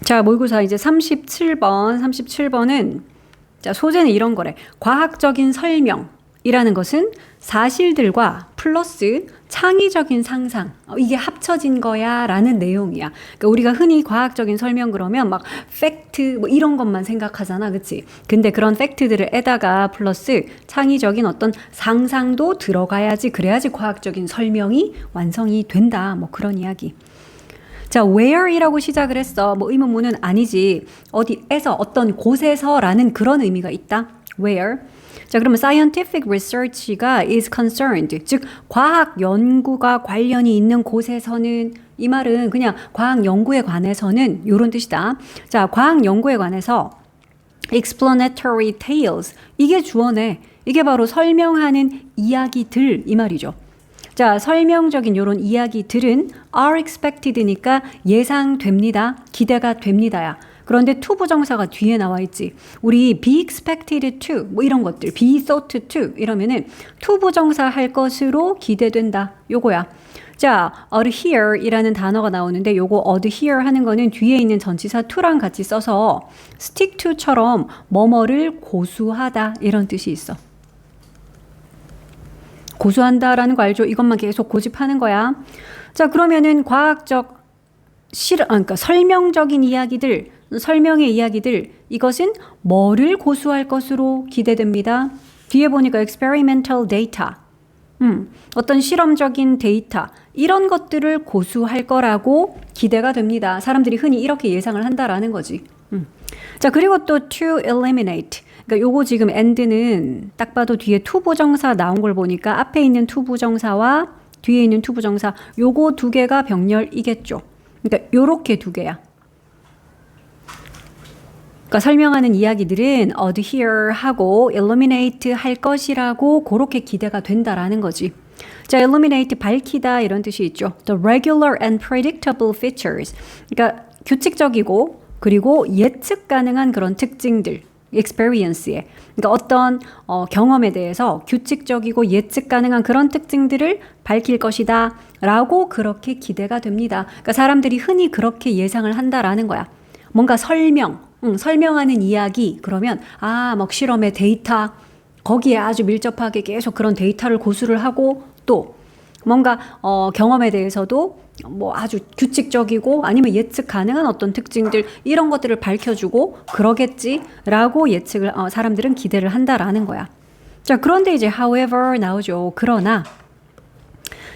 자, 모의고사 이제 37번은 자, 소재는 이런 거래. 과학적인 설명이라는 것은 사실들과 플러스 창의적인 상상, 이게 합쳐진 거야 라는 내용이야. 그러니까 우리가 흔히 과학적인 설명 그러면 막 팩트 뭐 이런 것만 생각하잖아, 그치? 근데 그런 팩트들을 에다가 플러스 창의적인 어떤 상상도 들어가야지, 그래야지 과학적인 설명이 완성이 된다, 뭐 그런 이야기. 자, where이라고 시작을 했어. 뭐 의문문은 아니지. 어디에서, 어떤 곳에서라는 그런 의미가 있다. where. 자, 그러면 scientific research가 is concerned. 즉, 과학 연구가 관련이 있는 곳에서는, 이 말은 그냥 과학 연구에 관해서는 이런 뜻이다. 자, 과학 연구에 관해서 explanatory tales. 이게 주어네. 이게 바로 설명하는 이야기들 이 말이죠. 자, 설명적인 이런 이야기들은 are expected니까 예상됩니다. 기대가 됩니다야. 그런데 to 부정사가 뒤에 나와 있지. 우리 be expected to 뭐 이런 것들, be thought to 이러면은 to 부정사 할 것으로 기대된다. 요거야. 자, adhere 이라는 단어가 나오는데 요거 adhere 하는 거는 뒤에 있는 전치사 to랑 같이 써서 stick to처럼 뭐뭐를 고수하다 이런 뜻이 있어. 고수한다라는 거 알죠? 이것만 계속 고집하는 거야. 자, 그러면은 과학적 그러니까 설명적인 이야기들, 설명의 이야기들, 이것은 뭐를 고수할 것으로 기대됩니다. 뒤에 보니까 experimental data, 어떤 실험적인 데이터, 이런 것들을 고수할 거라고 기대가 됩니다. 사람들이 흔히 이렇게 예상을 한다라는 거지. 자, 그리고 또 to eliminate. 그러니까 요거 지금 and는 딱 봐도 뒤에 to 부정사 나온 걸 보니까 앞에 있는 to 부정사와 뒤에 있는 to 부정사 요거 두 개가 병렬이겠죠. 그러니까 요렇게 두 개야. 그러니까 설명하는 이야기들은 adhere 하고 eliminate 할 것이라고 그렇게 기대가 된다라는 거지. 자, eliminate 밝히다 이런 뜻이 있죠. The regular and predictable features. 그러니까 규칙적이고 그리고 예측 가능한 그런 특징들. experience에. 그러니까 어떤 경험에 대해서 규칙적이고 예측 가능한 그런 특징들을 밝힐 것이다 라고 그렇게 기대가 됩니다. 그러니까 사람들이 흔히 그렇게 예상을 한다라는 거야. 뭔가 설명하는 이야기 그러면 막 실험의 데이터 거기에 아주 밀접하게 계속 그런 데이터를 고수를 하고 또 뭔가 경험에 대해서도 뭐 아주 규칙적이고 아니면 예측 가능한 어떤 특징들 이런 것들을 밝혀주고 그러겠지라고 예측을 사람들은 기대를 한다라는 거야. 자, 그런데 이제 however 나오죠. 그러나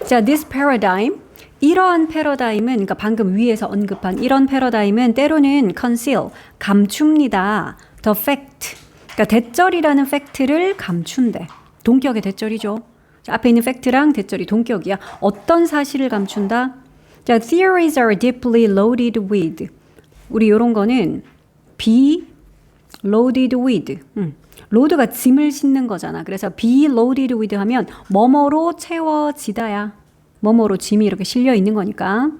자, this paradigm 이러한 패러다임은 그러니까 방금 위에서 언급한 이런 패러다임은 때로는 conceal 감춥니다. the fact 그러니까 대절이라는 팩트를 감춘대. 동격의 대절이죠. 자, 앞에 있는 팩트랑 대절이 동격이야. 어떤 사실을 감춘다? 자, theories are deeply loaded with. 우리 요런 거는 be loaded with. load가 짐을 싣는 거잖아. 그래서 be loaded with 하면 뭐뭐로 채워지다야. 뭐뭐로 짐이 이렇게 실려 있는 거니까.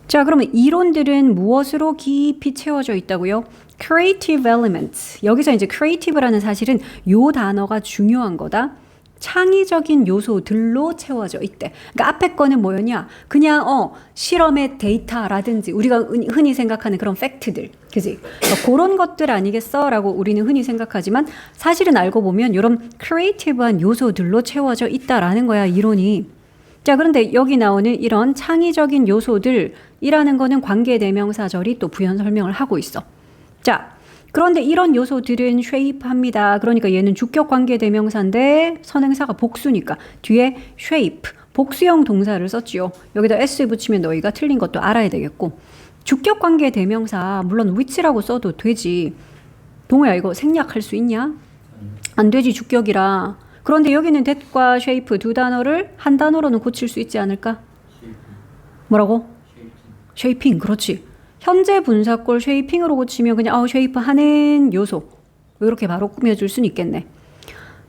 자, 그러면 이론들은 무엇으로 깊이 채워져 있다고요? creative elements. 여기서 이제 creative라는 사실은 요 단어가 중요한 거다. 창의적인 요소들로 채워져 있대. 그러니까 앞에 거는 뭐였냐? 그냥 실험의 데이터라든지 우리가 흔히 생각하는 그런 팩트들, 그지? 그러니까 그런 것들 아니겠어? 라고 우리는 흔히 생각하지만 사실은 알고 보면 이런 크리에이티브한 요소들로 채워져 있다라는 거야, 이론이. 자, 그런데 여기 나오는 이런 창의적인 요소들이라는 거는 관계대명사절이 또 부연 설명을 하고 있어. 자, 그런데 이런 요소들은 shape합니다. 그러니까 얘는 주격 관계대명사인데 선행사가 복수니까 뒤에 shape, 복수형 동사를 썼지요. 여기다 s 붙이면 너희가 틀린 것도 알아야 되겠고 주격 관계대명사 물론 which라고 써도 되지. 동호야 이거 생략할 수 있냐? 안 되지 주격이라. 그런데 여기는 that과 shape 두 단어를 한 단어로는 고칠 수 있지 않을까? 뭐라고? shaping, 그렇지. 현재 분사꼴 쉐이핑으로 고치면 그냥 쉐이프 하는 요소 이렇게 바로 꾸며줄 수는 있겠네.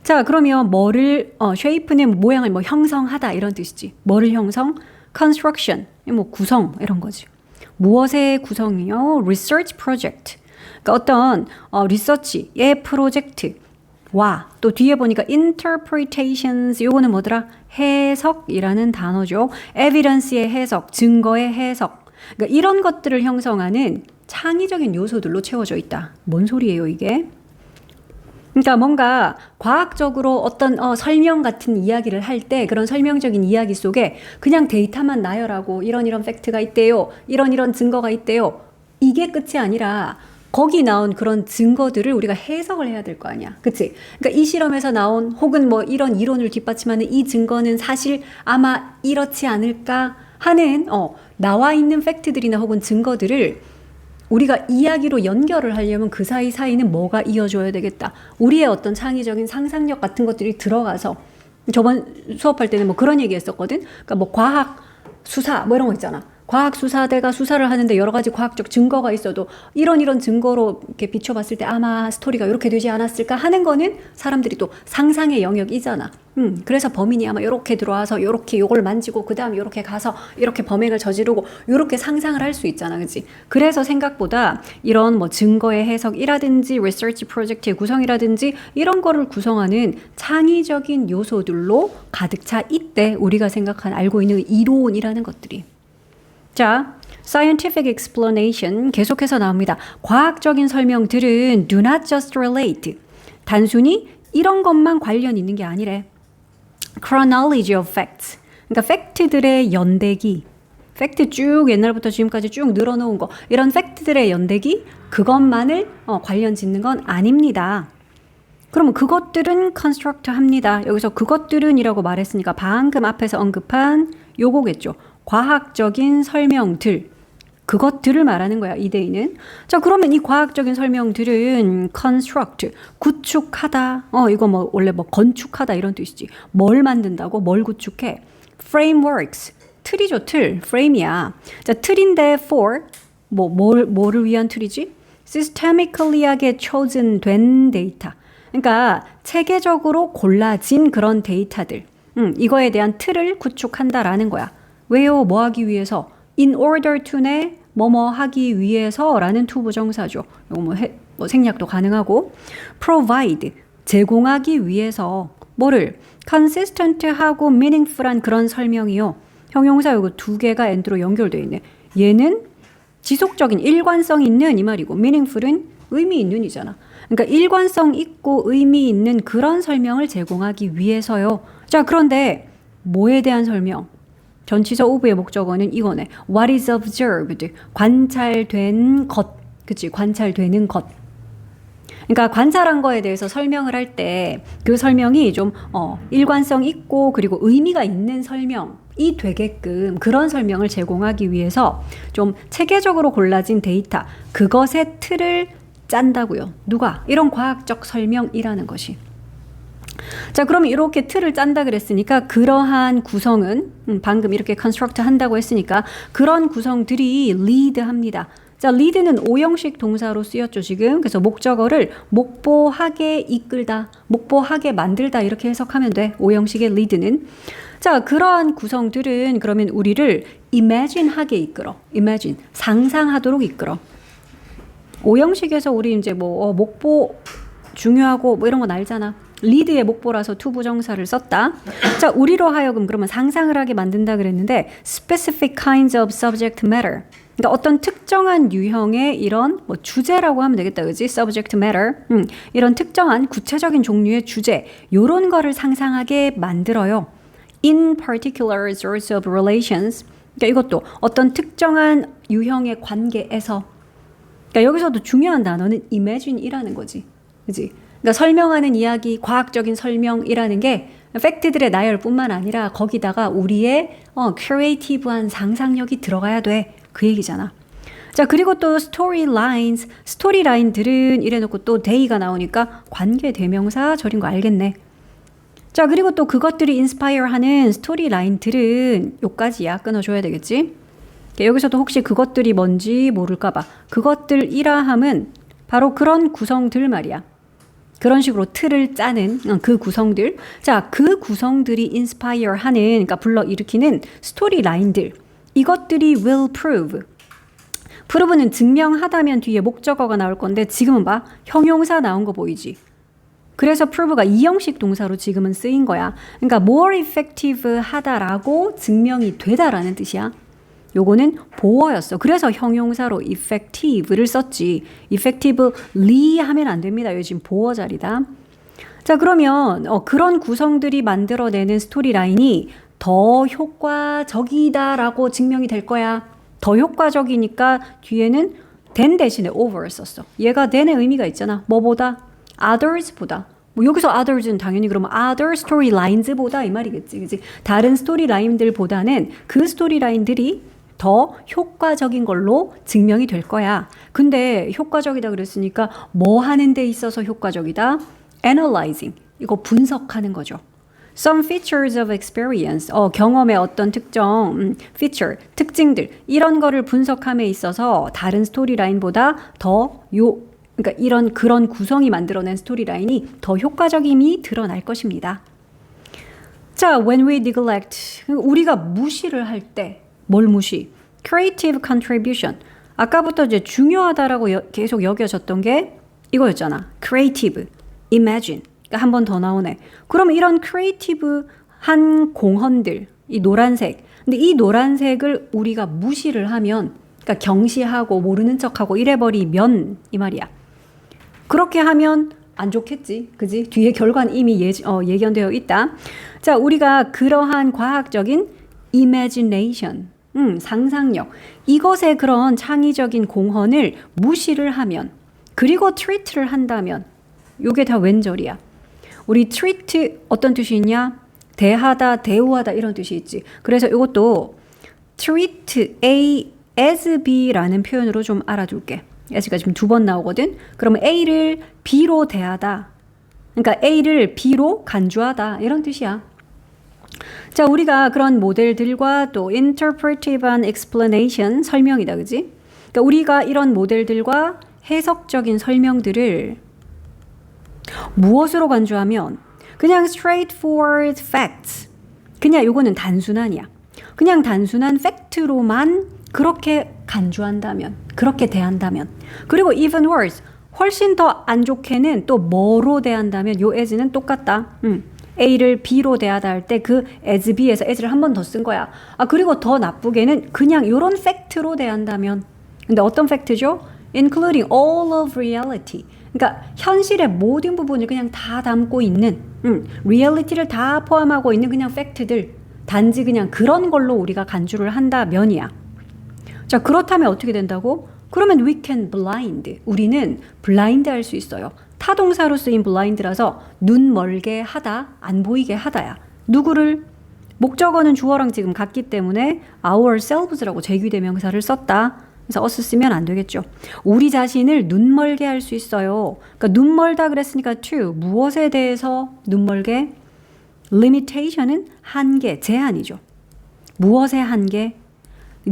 자, 그러면 뭐를 쉐이프는 모양을 뭐 형성하다 이런 뜻이지. 뭐를 형성? construction 뭐 구성 이런 거지. 무엇의 구성이요? research project. 그러니까 어떤 리서치의 프로젝트와 또 뒤에 보니까 interpretations 요거는 뭐더라? 해석이라는 단어죠. evidence의 해석, 증거의 해석. 그러니까 이런 것들을 형성하는 창의적인 요소들로 채워져 있다. 뭔 소리예요, 이게? 그러니까 뭔가 과학적으로 어떤 설명 같은 이야기를 할 때 그런 설명적인 이야기 속에 그냥 데이터만 나열하고 이런 팩트가 있대요. 이런 증거가 있대요. 이게 끝이 아니라 거기 나온 그런 증거들을 우리가 해석을 해야 될 거 아니야. 그치? 그러니까 이 실험에서 나온 혹은 뭐 이런 이론을 뒷받침하는 이 증거는 사실 아마 이렇지 않을까 하는 나와 있는 팩트들이나 혹은 증거들을 우리가 이야기로 연결을 하려면 그 사이사이는 뭐가 이어져야 되겠다. 우리의 어떤 창의적인 상상력 같은 것들이 들어가서 저번 수업할 때는 뭐 그런 얘기 했었거든. 그러니까 뭐 과학 수사 뭐 이런 거 있잖아. 과학 수사대가 수사를 하는데 여러 가지 과학적 증거가 있어도 이런 증거로 이렇게 비춰봤을 때 아마 스토리가 이렇게 되지 않았을까 하는 거는 사람들이 또 상상의 영역이잖아. 그래서 범인이 아마 이렇게 들어와서 이렇게 요걸 만지고 그 다음 이렇게 가서 이렇게 범행을 저지르고 이렇게 상상을 할 수 있잖아. 그치? 그래서 생각보다 이런 뭐 증거의 해석이라든지 리서치 프로젝트의 구성이라든지 이런 거를 구성하는 창의적인 요소들로 가득 차 있대. 우리가 알고 있는 이론이라는 것들이. 자, scientific explanation 계속해서 나옵니다. 과학적인 설명들은 do not just relate. 단순히 이런 것만 관련 있는 게 아니래. chronology of facts. 그러니까 팩트들의 연대기. 팩트 쭉 옛날부터 지금까지 쭉 늘어놓은 거. 이런 팩트들의 연대기 그것만을 관련 짓는 건 아닙니다. 그러면 그것들은 construct 합니다. 여기서 그것들은 이라고 말했으니까 방금 앞에서 언급한 요거겠죠. 과학적인 설명들, 그것들을 말하는 거야, 이데이는. 자, 그러면 이 과학적인 설명들은 construct, 구축하다. 이거 뭐 원래 뭐 건축하다 이런 뜻이지. 뭘 만든다고? 뭘 구축해? frameworks, 틀이죠, 틀. frame이야. 자, 틀인데 for, 뭐를 위한 틀이지? systemically하게 chosen 된 데이터. 그러니까 체계적으로 골라진 그런 데이터들. 이거에 대한 틀을 구축한다라는 거야. 왜요? 뭐 하기 위해서? in order to네 뭐뭐 하기 위해서라는 to 부정사죠. 이거 뭐 생략도 가능하고 provide 제공하기 위해서 뭐를 consistent하고 meaningful한 그런 설명이요. 형용사 요거 두 개가 and로 연결되어 있네. 얘는 지속적인 일관성 있는 이 말이고 meaningful은 의미 있는 이잖아. 그러니까 일관성 있고 의미 있는 그런 설명을 제공하기 위해서요. 자, 그런데 뭐에 대한 설명? 전치사 of의 목적어는 이거네. What is observed? 관찰된 것. 그치? 관찰되는 것. 그러니까 관찰한 거에 대해서 설명을 할 때 그 설명이 좀 일관성 있고 그리고 의미가 있는 설명이 되게끔 그런 설명을 제공하기 위해서 좀 체계적으로 골라진 데이터, 그것의 틀을 짠다고요. 누가? 이런 과학적 설명이라는 것이. 자, 그러면 이렇게 틀을 짠다 그랬으니까 그러한 구성은 방금 이렇게 construct 한다고 했으니까 그런 구성들이 lead 합니다. 자, lead는 오형식 동사로 쓰였죠, 지금. 그래서 목적어를 목보하게 이끌다, 목보하게 만들다 이렇게 해석하면 돼. 오형식의 lead는. 자, 그러한 구성들은 그러면 우리를 imagine하게 이끌어. imagine, 상상하도록 이끌어. 오형식에서 우리 이제 목보 중요하고 뭐 이런 건 알잖아. 리드의 목보라서 to 부정사를 썼다. 자, 우리로 하여금 그러면 상상을 하게 만든다 그랬는데 specific kinds of subject matter. 그러니까 어떤 특정한 유형의 이런 뭐 주제라고 하면 되겠다. 그지? subject matter. 이런 특정한 구체적인 종류의 주제. 요런 거를 상상하게 만들어요. in particular sorts of relations. 그러니까 이것도 어떤 특정한 유형의 관계에서. 그러니까 여기서도 중요한 단어는 imagine이라는 거지. 그지? 그러니까 설명하는 이야기, 과학적인 설명이라는 게 팩트들의 나열뿐만 아니라 거기다가 우리의 크리에이티브한 상상력이 들어가야 돼. 그 얘기잖아. 자, 그리고 또 storylines, 스토리라인들은 이래놓고 또 day가 나오니까 관계 대명사 절인 거 알겠네. 자, 그리고 또 그것들이 inspire하는 스토리라인들은 요까지야. 끊어줘야 되겠지. 여기서도 혹시 그것들이 뭔지 모를까봐 그것들이라 함은 바로 그런 구성들 말이야. 그런 식으로 틀을 짜는 그 구성들. 자, 그 구성들이 inspire 하는, 그러니까 불러일으키는 스토리 라인들. 이것들이 will prove. prove는 증명하다면 뒤에 목적어가 나올 건데 지금은 봐. 형용사 나온 거 보이지? 그래서 prove가 이형식 동사로 지금은 쓰인 거야. 그러니까 more effective 하다라고 증명이 되다라는 뜻이야. 요거는 보어였어. 그래서 형용사로 effective를 썼지. effectively 하면 안 됩니다. 여기 지금 보어 자리다. 자, 그러면 그런 구성들이 만들어내는 스토리라인이 더 효과적이다라고 증명이 될 거야. 더 효과적이니까 뒤에는 than 대신에 over를 썼어. 얘가 than의 의미가 있잖아. 뭐보다? others보다. 뭐 여기서 others는 당연히 그러면 other storylines보다 이 말이겠지. 그치? 다른 스토리라인들보다는 그 스토리라인들이 더 효과적인 걸로 증명이 될 거야. 근데 효과적이다 그랬으니까 뭐 하는 데 있어서 효과적이다? Analyzing. 이거 분석하는 거죠. Some features of experience. 경험의 어떤 특정 feature, 특징들 이런 거를 분석함에 있어서 다른 스토리라인보다 그러니까 그런 구성이 만들어낸 스토리라인이 더 효과적임이 드러날 것입니다. 자, when we neglect. 우리가 무시를 할 때 뭘 무시? Creative contribution. 아까부터 이제 중요하다라고 계속 여겨졌던 게 이거였잖아. Creative, imagine. 그러니까 한 번 더 나오네. 그럼 이런 크리에이티브한 공헌들, 이 노란색. 근데 이 노란색을 우리가 무시를 하면, 그러니까 경시하고 모르는 척하고 이래버리면 이 말이야. 그렇게 하면 안 좋겠지. 그지? 뒤에 결과는 이미 예견되어 있다. 자, 우리가 그러한 과학적인 imagination, 상상력, 이것의 그런 창의적인 공헌을 무시를 하면, 그리고 treat를 한다면, 요게 다 왼절이야. 우리 treat 어떤 뜻이 있냐? 대하다, 대우하다 이런 뜻이 있지. 그래서 이것도 treat A as B라는 표현으로 좀 알아둘게. as가 지금 2번 나오거든. 그러면 A를 B로 대하다. 그러니까 A를 B로 간주하다 이런 뜻이야. 자, 우리가 그런 모델들과 또 interpretive한 explanation, 설명이다. 그지? 그러니까 우리가 이런 모델들과 해석적인 설명들을 무엇으로 간주하면 그냥 straightforward facts. 그냥 요거는 단순한이야. 그냥 단순한 팩트로만 그렇게 간주한다면, 그렇게 대한다면. 그리고 even worse, 훨씬 더 안 좋게는 또 뭐로 대한다면 요 as는 똑같다. A를 B로 대하다 할 때 그 as B에서 as를 한 번 더 쓴 거야. 그리고 더 나쁘게는 그냥 요런 팩트로 대한다면. 근데 어떤 팩트죠? Including all of reality. 그러니까 현실의 모든 부분을 그냥 다 담고 있는 리얼리티를 다 포함하고 있는 그냥 팩트들, 단지 그냥 그런 걸로 우리가 간주를 한다면이야. 자, 그렇다면 어떻게 된다고? 그러면 we can blind. 우리는 블라인드 할 수 있어요. 타동사로 쓰인 blind라서 눈 멀게 하다, 안 보이게 하다야. 누구를? 목적어는 주어랑 지금 같기 때문에 ourselves라고 제귀대명사를 썼다. 그래서 us 쓰면 안 되겠죠. 우리 자신을 눈멀게 할 수 있어요. 그러니까 눈멀다 그랬으니까 to. 무엇에 대해서 눈멀게? limitation은 한계, 제한이죠. 무엇의 한계?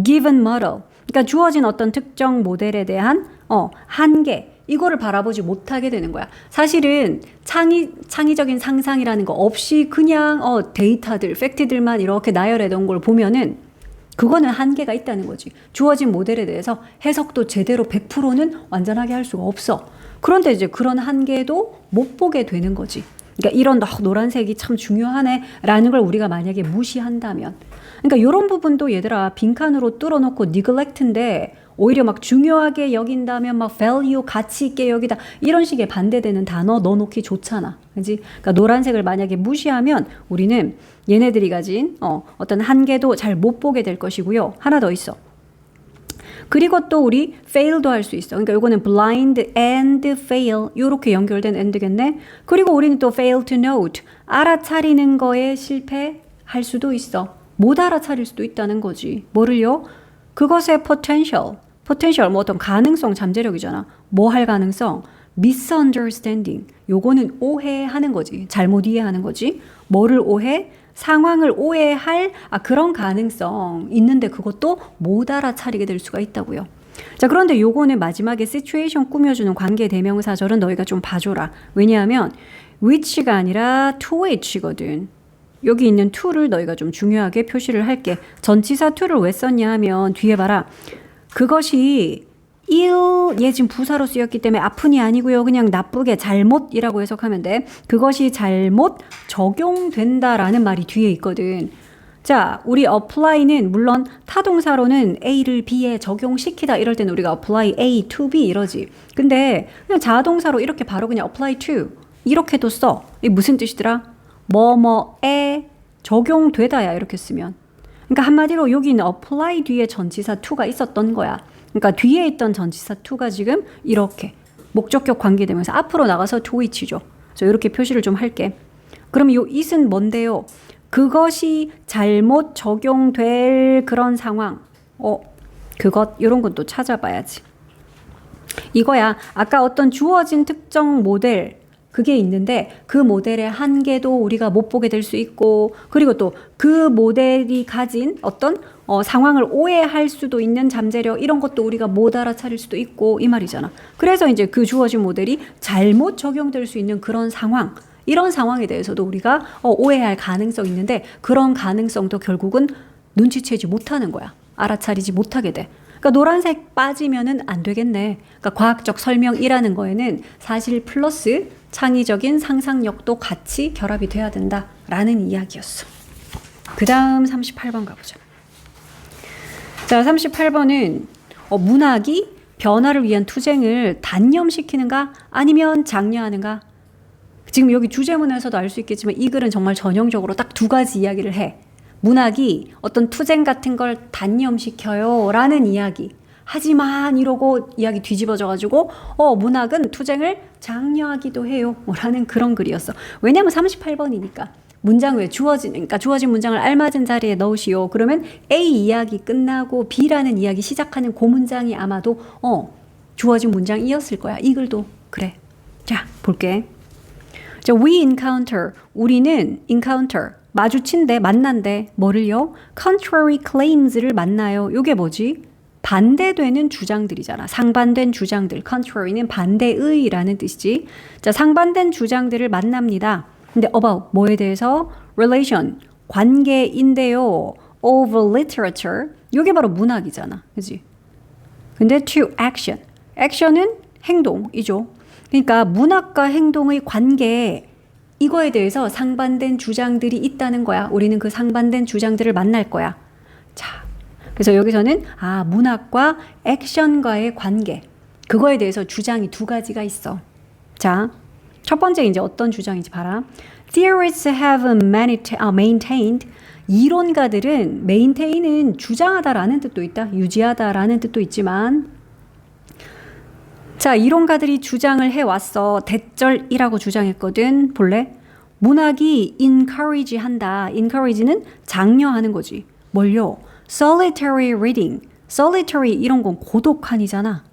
given model. 그러니까 주어진 어떤 특정 모델에 대한 한계. 이거를 바라보지 못하게 되는 거야. 사실은 창의적인 상상이라는 거 없이 그냥 데이터들, 팩트들만 이렇게 나열해 놓은 걸 보면은 그거는 한계가 있다는 거지. 주어진 모델에 대해서 해석도 제대로 100%는 완전하게 할 수가 없어. 그런데 이제 그런 한계도 못 보게 되는 거지. 그러니까 이런 노란색이 참 중요하네 라는 걸 우리가 만약에 무시한다면. 그러니까 이런 부분도 얘들아 빈칸으로 뚫어놓고 neglect인데 오히려 막 중요하게 여긴다면 막 value, 가치 있게 여기다 이런 식의 반대되는 단어 넣어놓기 좋잖아. 그지? 그러니까 노란색을 만약에 무시하면 우리는 얘네들이 가진 어떤 한계도 잘 못 보게 될 것이고요. 하나 더 있어. 그리고 또 우리 fail도 할 수 있어. 그러니까 이거는 blind and fail 이렇게 연결된 and겠네. 그리고 우리는 또 fail to note 알아차리는 거에 실패할 수도 있어. 못 알아차릴 수도 있다는 거지. 뭐를요? 그것의 potential 뭐 어떤 가능성, 잠재력이잖아. 뭐 할 가능성? misunderstanding. 요거는 오해하는 거지. 잘못 이해하는 거지. 뭐를 오해? 상황을 오해할 그런 가능성 있는데 그것도 못 알아차리게 될 수가 있다고요. 자, 그런데 요거는 마지막에 situation 꾸며주는 관계 대명사절은 너희가 좀 봐줘라. 왜냐하면 which가 아니라 to which거든. 여기 있는 to를 너희가 좀 중요하게 표시를 할게. 전치사 to를 왜 썼냐 하면 뒤에 봐라. 그것이 얘 지금 부사로 쓰였기 때문에 아픈이 아니고요. 그냥 나쁘게 잘못이라고 해석하면 돼. 그것이 잘못 적용된다라는 말이 뒤에 있거든. 자, 우리 apply는 물론 타동사로는 A를 B에 적용시키다 이럴 때는 우리가 apply A to B 이러지. 근데 그냥 자동사로 이렇게 바로 그냥 apply to 이렇게도 써. 이게 무슨 뜻이더라? 뭐뭐에 적용되다야 이렇게 쓰면. 그러니까 한마디로 여기는 apply 뒤에 전치사 to가 있었던 거야. 그러니까 뒤에 있던 전치사 to가 지금 이렇게 목적격 관계되면서 앞으로 나가서 to which죠. 저 이렇게 표시를 좀 할게. 그럼 요 it은 뭔데요? 그것이 잘못 적용될 그런 상황. 그것 이런 건 또 찾아봐야지. 이거야. 아까 어떤 주어진 특정 모델 그게 있는데 그 모델의 한계도 우리가 못 보게 될 수 있고 그리고 또 그 모델이 가진 어떤 상황을 오해할 수도 있는 잠재력 이런 것도 우리가 못 알아차릴 수도 있고 이 말이잖아. 그래서 이제 그 주어진 모델이 잘못 적용될 수 있는 그런 상황 이런 상황에 대해서도 우리가 오해할 가능성이 있는데 그런 가능성도 결국은 눈치채지 못하는 거야. 알아차리지 못하게 돼. 그러니까 노란색 빠지면은 안 되겠네. 그러니까 과학적 설명이라는 거에는 사실 플러스 창의적인 상상력도 같이 결합이 돼야 된다라는 이야기였어. 그 다음 38번 가보자. 자, 38번은 문학이 변화를 위한 투쟁을 단념시키는가 아니면 장려하는가? 지금 여기 주제문에서도 알 수 있겠지만 이 글은 정말 전형적으로 딱 두 가지 이야기를 해. 문학이 어떤 투쟁 같은 걸 단념시켜요 라는 이야기. 하지만 이러고 이야기 뒤집어져가지고 문학은 투쟁을 장려하기도 해요 라는 그런 글이었어. 왜냐면 38번이니까 문장 왜 그러니까 주어진 문장을 알맞은 자리에 넣으시오. 그러면 A 이야기 끝나고 B라는 이야기 시작하는 그 문장이 아마도 주어진 문장이었을 거야. 이 글도 그래. 자, 볼게. 자, we encounter, 우리는 encounter, 마주친대, 만난대, 뭐를요? contrary claims를 만나요. 요게 뭐지? 반대되는 주장들이잖아. 상반된 주장들. contrary는 반대의라는 뜻이지. 자, 상반된 주장들을 만납니다. 근데 about 뭐에 대해서? relation, 관계인데요. of literature, 요게 바로 문학이잖아. 그지? 근데 to action, action은 행동이죠. 그러니까 문학과 행동의 관계 이거에 대해서 상반된 주장들이 있다는 거야. 우리는 그 상반된 주장들을 만날 거야. 자, 그래서 여기서는 문학과 액션과의 관계 그거에 대해서 주장이 두 가지가 있어. 자, 첫 번째 이제 어떤 주장인지 봐라. Theorists have maintained 이론가들은 maintain은 주장하다라는 뜻도 있다. 유지하다라는 뜻도 있지만 자, 이론가들이 주장을 해왔어. 대절이라고 주장했거든. 볼래? 문학이 encourage 한다. encourage는 장려하는 거지. 뭘요? solitary reading. solitary 이런 건 고독한이잖아.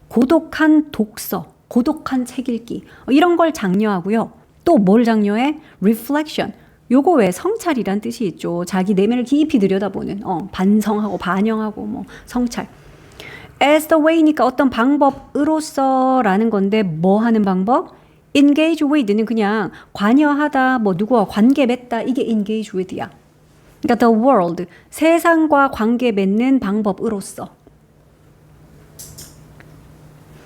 고독한 독서, 고독한 책 읽기. 이런 걸 장려하고요. 또 뭘 장려해? reflection. 요거 왜 성찰이란 뜻이 있죠. 자기 내면을 깊이 들여다보는 반성하고 반영하고 뭐 성찰. as the way니까 어떤 방법으로서라는 건데 뭐 하는 방법? engage with는 그냥 관여하다, 뭐 누구와 관계 맺다 이게 engage with야. 그러니까 the world, 세상과 관계 맺는 방법으로서.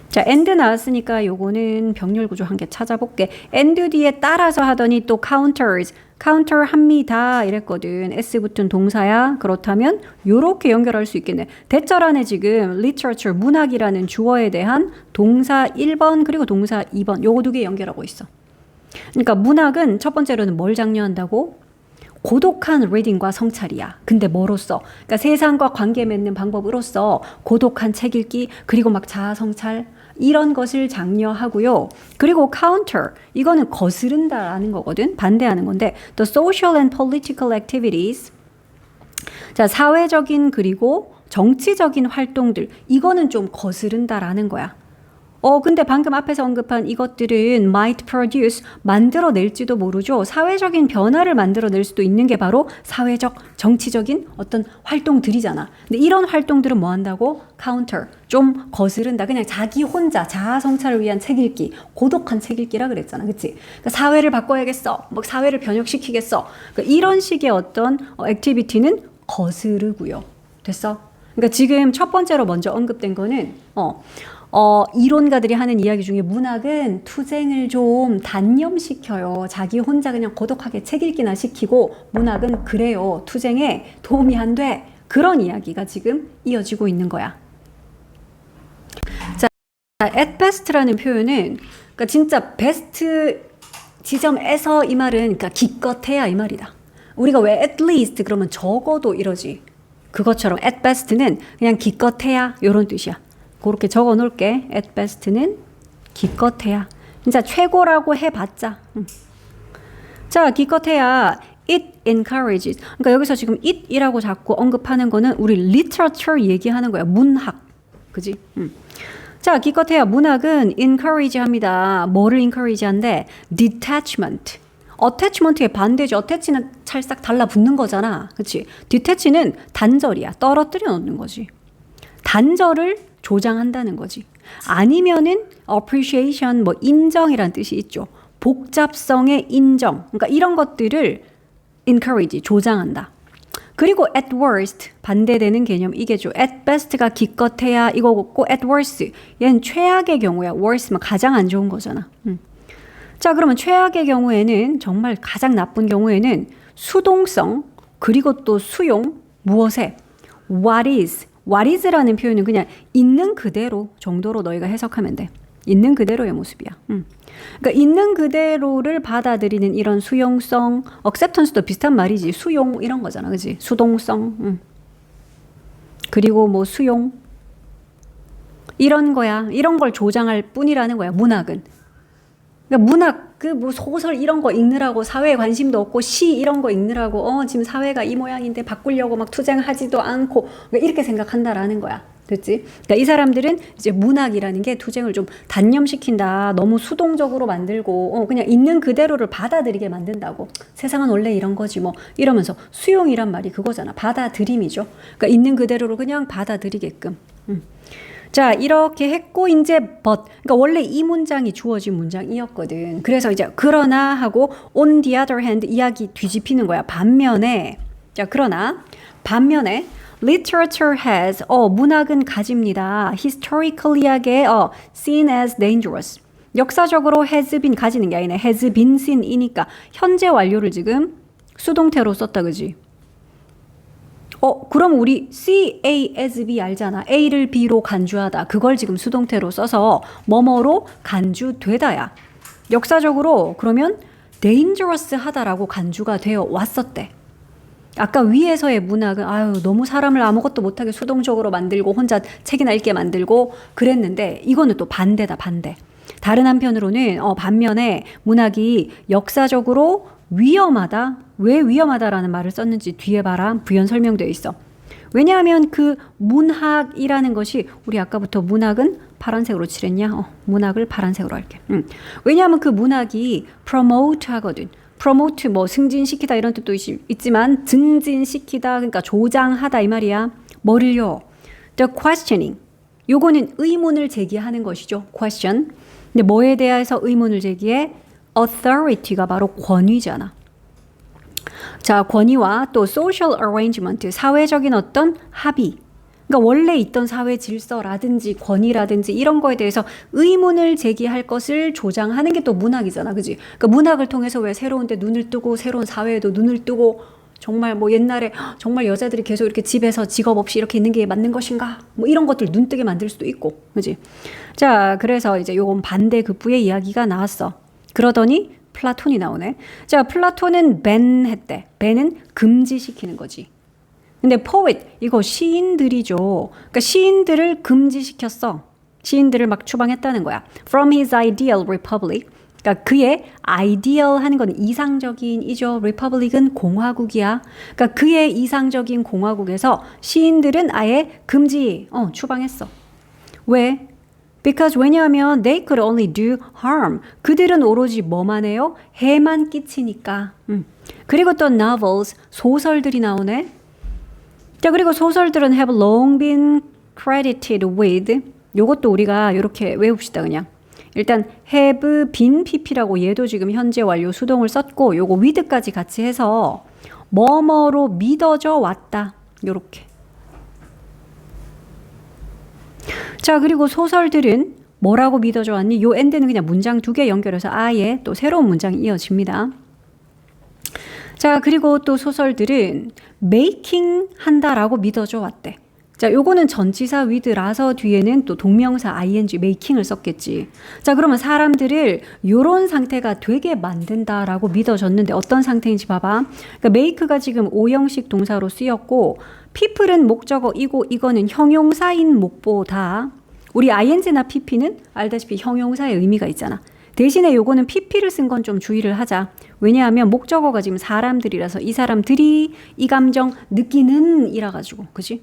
자, and 나왔으니까 요거는 병렬 구조 한 개 찾아볼게. and 뒤에 따라서 하더니 또 counters, counter 합니다 이랬거든. s 붙은 동사야. 그렇다면 요렇게 연결할 수 있겠네. 대절 안에 지금 literature, 문학이라는 주어에 대한 동사 1번 그리고 동사 2번 요거 두 개 연결하고 있어. 그러니까 문학은 첫 번째로는 뭘 장려한다고? 고독한 리딩과 성찰이야. 근데 뭐로써? 그러니까 세상과 관계 맺는 방법으로서 고독한 책 읽기 그리고 막 자아 성찰 이런 것을 장려하고요. 그리고 counter 이거는 거스른다라는 거거든. 반대하는 건데 the social and political activities 자, 사회적인 그리고 정치적인 활동들 이거는 좀 거스른다라는 거야. 근데 방금 앞에서 언급한 이것들은 might produce, 만들어낼지도 모르죠. 사회적인 변화를 만들어낼 수도 있는 게 바로 사회적, 정치적인 어떤 활동들이잖아. 근데 이런 활동들은 뭐 한다고? counter, 좀 거스른다. 그냥 자기 혼자 자아 성찰을 위한 책 읽기, 고독한 책 읽기라 그랬잖아. 그치? 그러니까 사회를 바꿔야겠어. 뭐 사회를 변혁시키겠어. 그러니까 이런 식의 어떤 액티비티는 거스르고요. 됐어? 그러니까 지금 첫 번째로 먼저 언급된 거는 이론가들이 하는 이야기 중에 문학은 투쟁을 좀 단념시켜요. 자기 혼자 그냥 고독하게 책 읽기나 시키고 문학은 그래요. 투쟁에 도움이 안 돼. 그런 이야기가 지금 이어지고 있는 거야. 자, at best라는 표현은 그러니까 진짜 베스트 지점에서 이 말은 그러니까 기껏해야 이 말이다. 우리가 왜 at least 그러면 적어도 이러지. 그것처럼 at best는 그냥 기껏해야 이런 뜻이야. 그렇게 적어 놓을게. at best는 기껏해야. 진짜 최고라고 해봤자. 자, 기껏해야 it encourages. 그러니까 여기서 지금 it이라고 자꾸 언급하는 거는 우리 literature 얘기하는 거야. 문학. 그지? 자, 기껏해야 문학은 encourage 합니다. 뭐를 encourage 한대? detachment. attachment의 반대죠. attach는 찰싹 달라붙는 거잖아. 그치? detach는 단절이야. 떨어뜨려 놓는 거지. 단절을 조장한다는 거지. 아니면은 appreciation, 뭐 인정이란 뜻이 있죠. 복잡성의 인정. 그러니까 이런 것들을 encourage, 조장한다. 그리고 at worst, 반대되는 개념 이게죠. at best가 기껏해야 이거고 at worst, 얘는 최악의 경우야. worst면 가장 안 좋은 거잖아. 자, 그러면 최악의 경우에는 정말 가장 나쁜 경우에는 수동성 그리고 또 수용 무엇에 what is라는 표현은 그냥 있는 그대로 정도로 너희가 해석하면 돼. 있는 그대로의 모습이야. 그러니까 있는 그대로를 받아들이는 이런 수용성, acceptance도 비슷한 말이지. 수용 이런 거잖아, 그지? 수동성. 그리고 뭐 수용 이런 거야. 이런 걸 조장할 뿐이라는 거야. 문학은. 그러니까 문학 그 뭐 소설 이런 거 읽느라고 사회에 관심도 없고 시 이런 거 읽느라고 지금 사회가 이 모양인데 바꾸려고 막 투쟁하지도 않고 이렇게 생각한다라는 거야. 됐지? 그러니까 이 사람들은 이제 문학이라는 게 투쟁을 좀 단념시킨다. 너무 수동적으로 만들고 그냥 있는 그대로를 받아들이게 만든다고. 세상은 원래 이런 거지 뭐 이러면서 수용이란 말이 그거잖아. 받아들임이죠. 그러니까 있는 그대로를 그냥 받아들이게끔. 자, 이렇게 했고 이제 but. 그러니까 원래 이 문장이 주어진 문장이었거든. 그래서 이제 그러나 하고 on the other hand 이야기 뒤집히는 거야. 반면에 자, 그러나 반면에 literature has 문학은 가집니다. historically하게 seen as dangerous. 역사적으로 has been 가지는 게 아니네. has been seen이니까 현재 완료를 지금 수동태로 썼다 그지? 그럼 우리 see A as B 알잖아. A를 B로 간주하다. 그걸 지금 수동태로 써서 뭐뭐로 간주되다야. 역사적으로 그러면 dangerous 하다라고 간주가 되어 왔었대. 아까 위에서의 문학은 너무 사람을 아무것도 못하게 수동적으로 만들고 혼자 책이나 읽게 만들고 그랬는데 이거는 또 반대다. 반대. 다른 한편으로는 반면에 문학이 역사적으로 위험하다. 왜 위험하다라는 말을 썼는지 뒤에 봐라. 부연 설명되어 있어. 왜냐하면 그 문학이라는 것이 우리 아까부터 문학은 파란색으로 칠했냐? 문학을 파란색으로 할게. 왜냐하면 그 문학이 promote 하거든. promote 뭐 승진시키다 이런 뜻도 있지만 증진시키다 그러니까 조장하다 이 말이야. 뭐를요? The questioning. 요거는 의문을 제기하는 것이죠. question. 근데 뭐에 대해서 의문을 제기해? authority가 바로 권위잖아. 자, 권위와 또 social arrangement, 사회적인 어떤 합의. 그러니까 원래 있던 사회 질서라든지 권위라든지 이런 거에 대해서 의문을 제기할 것을 조장하는 게 또 문학이잖아. 그지? 그러니까 문학을 통해서 왜 새로운 데 눈을 뜨고 새로운 사회에도 눈을 뜨고 정말 뭐 옛날에 정말 여자들이 계속 이렇게 집에서 직업 없이 이렇게 있는 게 맞는 것인가? 뭐 이런 것들 눈 뜨게 만들 수도 있고. 그지? 자, 그래서 이제 요건 반대급부의 이야기가 나왔어. 그러더니 플라톤이 나오네. 자, 플라톤은 ban 했대. ban은 금지시키는 거지. 근데 poet, 이거 시인들이죠. 그러니까 시인들을 금지시켰어. 시인들을 막 추방했다는 거야. From his ideal republic. 그러니까 그의 ideal 하는 건 이상적인이죠. republic은 공화국이야. 그러니까 그의 이상적인 공화국에서 시인들은 아예 금지, 추방했어. 왜? Because 왜냐하면 they could only do harm. 그들은 오로지 뭐만 해요? 해만 끼치니까. 그리고 또 novels, 소설들이 나오네. 자, 그리고 소설들은 have long been credited with. 요것도 우리가 이렇게 외웁시다 그냥. 일단 have been pp라고 얘도 지금 현재 완료 수동을 썼고 요거 with까지 같이 해서 뭐뭐로 믿어져 왔다. 요렇게. 자, 그리고 소설들은 뭐라고 믿어져 왔니? 요 end는 그냥 문장 2개 연결해서 아예 또 새로운 문장이 이어집니다. 자, 그리고 또 소설들은 making 한다라고 믿어져 왔대. 자, 요거는 전치사 with라서 뒤에는 또 동명사 ing making을 썼겠지. 자, 그러면 사람들을 요런 상태가 되게 만든다라고 믿어졌는데 어떤 상태인지 봐봐. 그러니까 make가 지금 5형식 동사로 쓰였고 people은 목적어이고 이거는 형용사인 목보다 우리 ing나 pp는 알다시피 형용사의 의미가 있잖아. 대신에 요거는 pp를 쓴 건 좀 주의를 하자. 왜냐하면 목적어가 지금 사람들이라서 이 사람들이 이 감정 느끼는 이라 가지고 그치?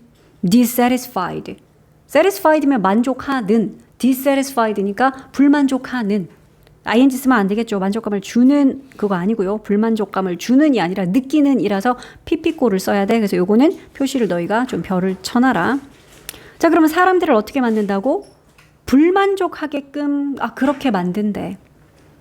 dissatisfied. satisfied면 만족하는, dissatisfied니까 불만족하는. ing 쓰면 안 되겠죠. 만족감을 주는 그거 아니고요. 불만족감을 주는이 아니라 느끼는 이라서 pp꼬를 써야 돼. 그래서 요거는 표시를 너희가 좀 별을 쳐놔라. 자, 그러면 사람들을 어떻게 만든다고? 불만족하게끔 그렇게 만든대.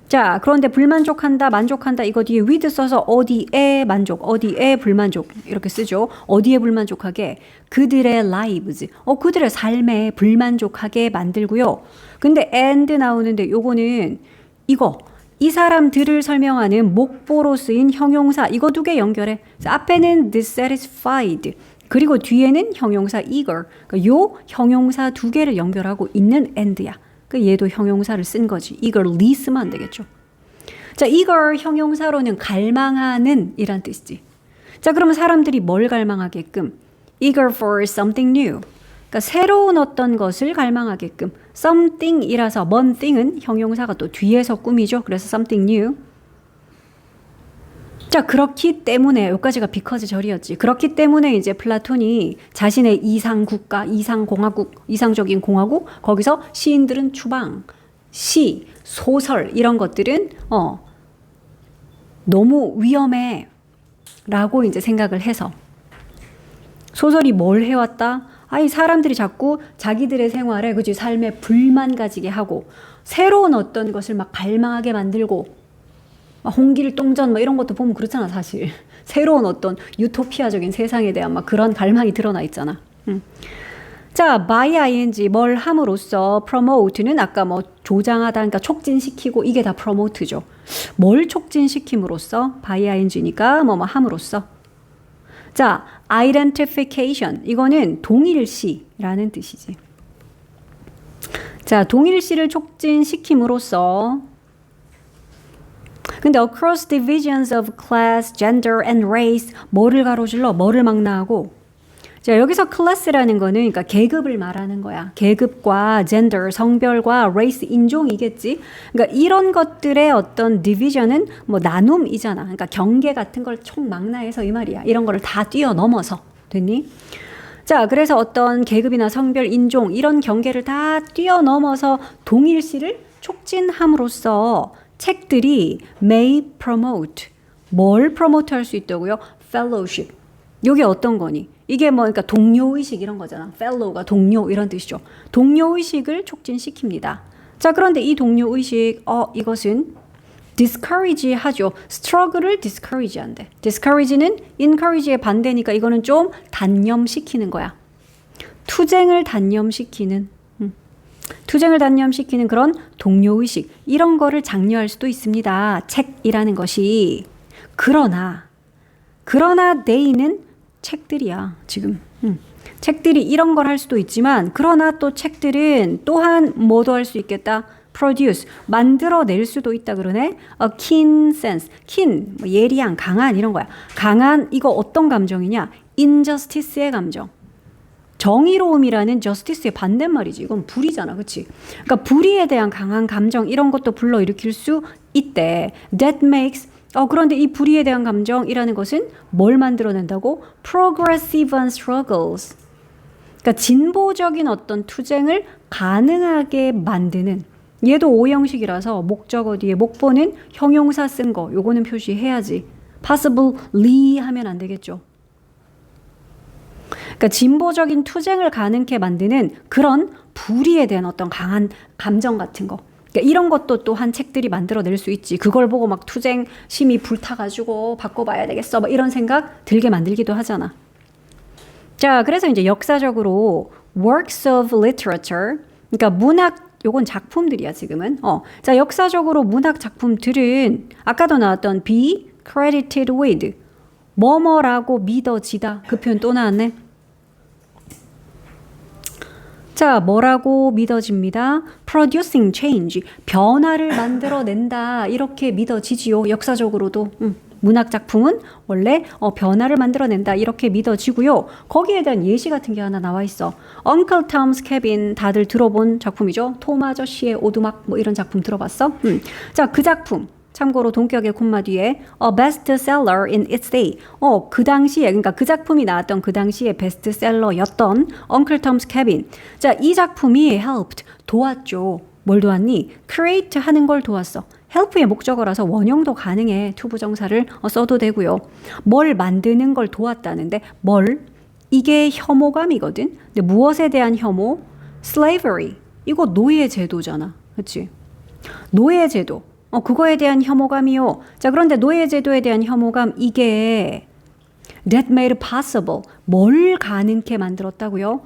자, 그런데 불만족한다, 만족한다 이거 뒤에 with 써서 어디에 만족, 어디에 불만족 이렇게 쓰죠. 어디에 불만족하게? 그들의 lives, 그들의 삶에 불만족하게 만들고요. 근데 and 나오는데 요거는 이거 이 사람들을 설명하는 목보로 쓰인 형용사 이거 2개 연결해. 앞에는 dissatisfied 그리고 뒤에는 형용사 eager. 그러니까 요 형용사 2개를 연결하고 있는 and야. 그 얘도 형용사를 쓴 거지. eagerly 쓰면 안 되겠죠. 자, eager 형용사로는 갈망하는 이란 뜻이지. 자, 그러면 사람들이 뭘 갈망하게끔? eager for something new. 그러니까 새로운 어떤 것을 갈망하게끔. something이라서 one thing은 형용사가 또 뒤에서 꾸미죠. 그래서 something new. 자, 그렇기 때문에 여기까지가 because 절이었지. 그렇기 때문에 이제 플라톤이 자신의 이상국가, 이상공화국, 이상적인 공화국 거기서 시인들은 추방, 시, 소설 이런 것들은 너무 위험해 라고 이제 생각을 해서 소설이 뭘 해왔다? 이 사람들이 자꾸 자기들의 생활에 그치 삶에 불만 가지게 하고 새로운 어떤 것을 막 갈망하게 만들고 홍길동전 이런 것도 보면 그렇잖아 사실. 새로운 어떤 유토피아적인 세상에 대한 막 그런 갈망이 드러나 있잖아. 자, by ing 뭘 함으로써 promote는 아까 조장하다 그러니까 촉진시키고 이게 다 promote죠. 뭘 촉진시킴으로써 by ing니까 함으로써. 자, identification 이거는 동일시라는 뜻이지. 자, 동일시를 촉진시킴으로써 근데 across divisions of class, gender and race 뭐를 가로질러? 뭐를 망라하고? 자, 여기서 class라는 거는 그러니까 계급을 말하는 거야. 계급과 gender, 성별과 race, 인종이겠지. 그러니까 이런 것들의 어떤 division은 나눔이잖아. 그러니까 경계 같은 걸 총망라해서 이 말이야. 이런 거를 다 뛰어넘어서. 됐니? 자, 그래서 어떤 계급이나 성별, 인종 이런 경계를 다 뛰어넘어서 동일시를 촉진함으로써 책들이 may promote. 뭘 promote 할 수 있다고요? fellowship. 이게 어떤 거니? 이게 그러니까 동료의식 이런 거잖아. fellow가 동료 이런 뜻이죠. 동료의식을 촉진시킵니다. 자, 그런데 이 동료의식, 이것은 discourage 하죠. struggle을 discourage 한대. discourage는 encourage의 반대니까 이거는 좀 단념시키는 거야. 투쟁을 단념시키는 그런 동료의식 이런 거를 장려할 수도 있습니다. 책이라는 것이. 그러나 they는 책들이야 지금. 책들이 이런 걸 할 수도 있지만 그러나 또 책들은 또한 뭐도 할 수 있겠다. produce 만들어낼 수도 있다 그러네. a keen sense. keen 예리한 강한 이런 거야. 강한 이거 어떤 감정이냐. injustice의 감정. 정의로움이라는 justice의 반대말이지. 이건 불의잖아. 그치? 그러니까 불의에 대한 강한 감정 이런 것도 불러일으킬 수 있대. That makes 그런데 이 불의에 대한 감정이라는 것은 뭘 만들어낸다고? Progressive struggles. 그러니까 진보적인 어떤 투쟁을 가능하게 만드는 얘도 5형식이라서 목적어 뒤에 목보는 형용사 쓴 거 요거는 표시해야지. possibly 하면 안 되겠죠. 그러니까 진보적인 투쟁을 가능케 만드는 그런 불의에 대한 어떤 강한 감정 같은 거. 그러니까 이런 것도 또한 책들이 만들어낼 수 있지. 그걸 보고 막 투쟁 심이 불타가지고 바꿔봐야 되겠어. 이런 생각 들게 만들기도 하잖아. 자, 그래서 이제 역사적으로 works of literature. 그러니까 문학 요건 작품들이야 지금은. 자 역사적으로 문학 작품들은 아까도 나왔던 be credited with 뭐뭐라고 믿어지다. 그 표현 또 나왔네. 자, 뭐라고 믿어집니다? producing change, 변화를 만들어낸다. 이렇게 믿어지지요. 역사적으로도. 문학 작품은 원래 변화를 만들어낸다. 이렇게 믿어지고요. 거기에 대한 예시 같은 게 하나 나와 있어. Uncle Tom's Cabin 다들 들어본 작품이죠. 톰 아저씨의 오두막 뭐 이런 작품 들어봤어? 자, 그 작품. 참고로 동격의 콤마 뒤에 a bestseller in its day. 그 당시에 그러니까 그 작품이 나왔던 그 당시에 베스트셀러였던 Uncle Tom's Cabin. 자, 이 작품이 helped 도왔죠. 뭘 도왔니? create 하는 걸 도왔어. help의 목적어라서 원형도 가능해. 투부정사를 써도 되고요. 뭘 만드는 걸 도왔다는데 뭘? 이게 혐오감이거든. 근데 무엇에 대한 혐오? slavery. 이거 노예 제도잖아. 그렇지? 노예 제도. 그거에 대한 혐오감이요. 자, 그런데 노예 제도에 대한 혐오감 이게 that made possible. 뭘 가능케 만들었다고요?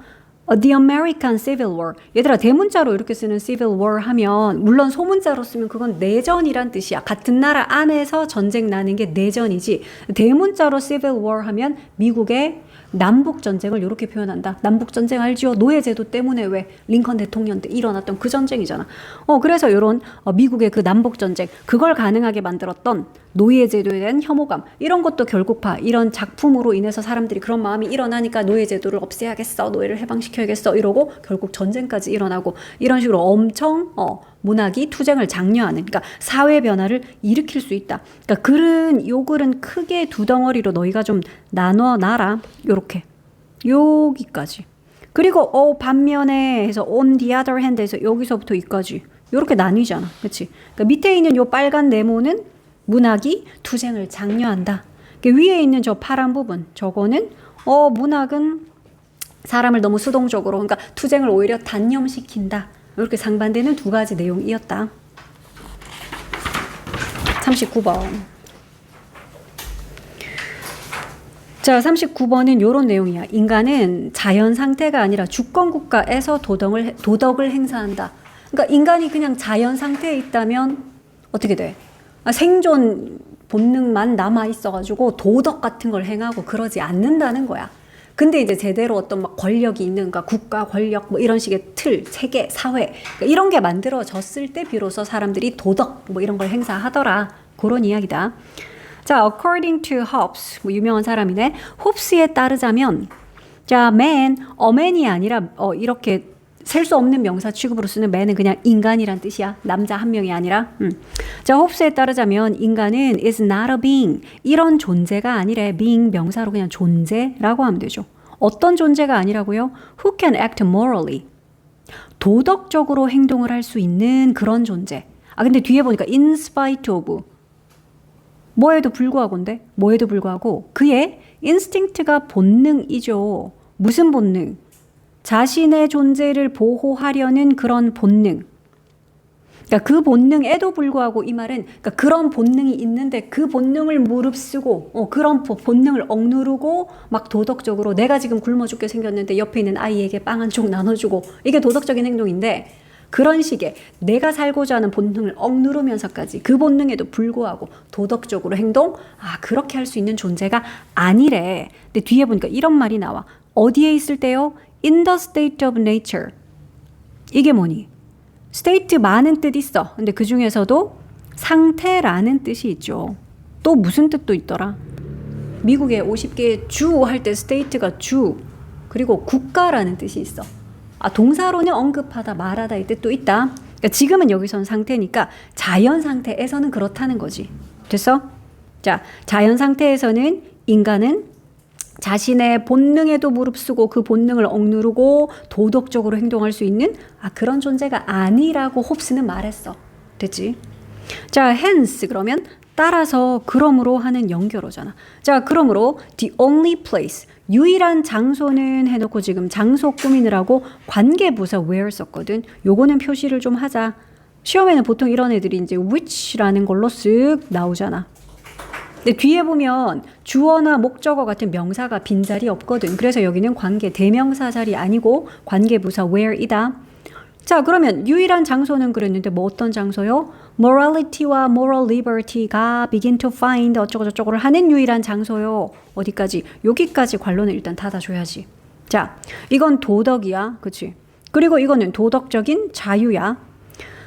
The American Civil War. 얘들아 대문자로 이렇게 쓰는 Civil War 하면 물론 소문자로 쓰면 그건 내전이란 뜻이야. 같은 나라 안에서 전쟁 나는 게 내전이지. 대문자로 Civil War 하면 미국의 남북전쟁을 이렇게 표현한다. 남북전쟁 알지요? 노예제도 때문에 왜 링컨 대통령 때 일어났던 그 전쟁이잖아. 그래서 이런 미국의 그 남북전쟁 그걸 가능하게 만들었던 노예제도에 대한 혐오감 이런 것도 결국 봐. 이런 작품으로 인해서 사람들이 그런 마음이 일어나니까 노예제도를 없애야겠어. 노예를 해방시켜야겠어. 이러고 결국 전쟁까지 일어나고 이런 식으로 엄청 문학이 투쟁을 장려하는 그러니까 사회 변화를 일으킬 수 있다. 그러니까 요 글은 크게 두 덩어리로 너희가 좀 나눠놔라. 요렇게 여기까지. 그리고 반면에 해서 on the other hand에서 여기서부터 여기까지 요렇게 나뉘잖아. 그렇지? 그러니까 밑에 있는 요 빨간 네모는 문학이 투쟁을 장려한다. 위에 있는 저 파란 부분 저거는 문학은 사람을 너무 수동적으로 그러니까 투쟁을 오히려 단념시킨다. 이렇게 상반되는 두 가지 내용이었다. 39번. 자, 39번은 이런 내용이야. 인간은 자연 상태가 아니라 주권 국가에서 도덕을 행사한다. 그러니까 인간이 그냥 자연 상태에 있다면 어떻게 돼? 생존 본능만 남아 있어가지고 도덕 같은 걸 행하고 그러지 않는다는 거야. 근데 이제 제대로 어떤 막 권력이 있는, 그러니까 국가 권력 뭐 이런 식의 틀, 체계, 사회 그러니까 이런 게 만들어졌을 때 비로소 사람들이 도덕 뭐 이런 걸 행사하더라. 그런 이야기다. 자, according to Hobbes, 뭐 유명한 사람이네. 홉스에 따르자면, 자, man, man이 아니라 이렇게 셀 수 없는 명사 취급으로 쓰는 man은 그냥 인간이란 뜻이야. 남자 한 명이 아니라. 자, 홉스에 따르자면 인간은 is not a being. 이런 존재가 아니래. being 명사로 그냥 존재라고 하면 되죠. 어떤 존재가 아니라고요? Who can act morally. 도덕적으로 행동을 할 수 있는 그런 존재. 근데 뒤에 보니까 in spite of. 뭐에도 불구하고인데? 뭐에도 불구하고 그의 인스팅트가 본능이죠. 무슨 본능? 자신의 존재를 보호하려는 그런 본능. 그러니까 그 본능에도 불구하고 이 말은 그러니까 그런 본능이 있는데 그 본능을 무릅쓰고 그런 본능을 억누르고 막 도덕적으로 내가 지금 굶어 죽게 생겼는데 옆에 있는 아이에게 빵 한 쪽 나눠주고 이게 도덕적인 행동인데 그런 식의 내가 살고자 하는 본능을 억누르면서까지 그 본능에도 불구하고 도덕적으로 행동? 그렇게 할 수 있는 존재가 아니래. 근데 뒤에 보니까 이런 말이 나와. 어디에 있을 때요? In the state of nature. 이게 뭐니? state 많은 뜻 있어. 근데 그 중에서도 상태라는 뜻이 있죠. 또 무슨 뜻도 있더라. 미국의 50개 주 할 때 state가 주 그리고 국가라는 뜻이 있어. 동사로는 언급하다 말하다 이 뜻도 있다. 그러니까 지금은 여기서는 상태니까 자연 상태에서는 그렇다는 거지. 됐어? 자, 자연 상태에서는 인간은 자신의 본능에도 무릅쓰고 그 본능을 억누르고 도덕적으로 행동할 수 있는 그런 존재가 아니라고 홉스는 말했어. 됐지? 자, hence 그러면 따라서 그러므로 하는 연결어잖아. 자, 그러므로 the only place 유일한 장소는 해놓고 지금 장소 꾸미느라고 관계부사 where 썼거든. 요거는 표시를 좀 하자. 시험에는 보통 이런 애들이 이제 which라는 걸로 쓱 나오잖아. 근데 뒤에 보면 주어나 목적어 같은 명사가 빈자리 없거든. 그래서 여기는 관계 대명사 자리 아니고 관계부사 where이다. 자, 그러면 유일한 장소는 그랬는데 뭐 어떤 장소요? morality와 moral liberty가 begin to find 어쩌고저쩌고를 하는 유일한 장소요. 어디까지? 여기까지 관론을 일단 닫아줘야지. 자, 이건 도덕이야. 그치? 그리고 이거는 도덕적인 자유야.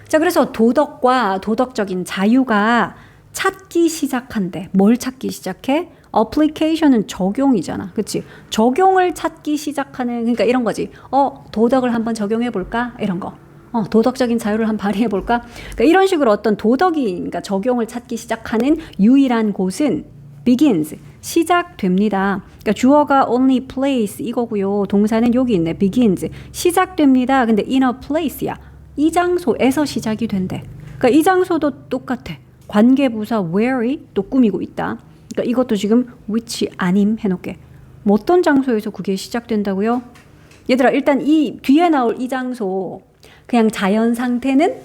자, 그래서 도덕과 도덕적인 자유가 찾기 시작한대. 뭘 찾기 시작해? 어플리케이션은 적용이잖아. 그치? 적용을 찾기 시작하는, 그러니까 이런 거지. 도덕을 한번 적용해볼까? 이런 거. 도덕적인 자유를 한번 발휘해볼까? 그러니까 이런 식으로 어떤 도덕이, 그러니까 적용을 찾기 시작하는 유일한 곳은 begins, 시작됩니다. 그러니까 주어가 only place 이거고요. 동사는 여기 있네. begins, 시작됩니다. 근데 in a place야. 이 장소에서 시작이 된대. 그러니까 이 장소도 똑같아. 관계부사 where이 또 꾸미고 있다. 그러니까 이것도 지금 which 아님 해놓게. 뭐 어떤 장소에서 그게 시작된다고요? 얘들아, 일단 이 뒤에 나올 이 장소 그냥 자연 상태는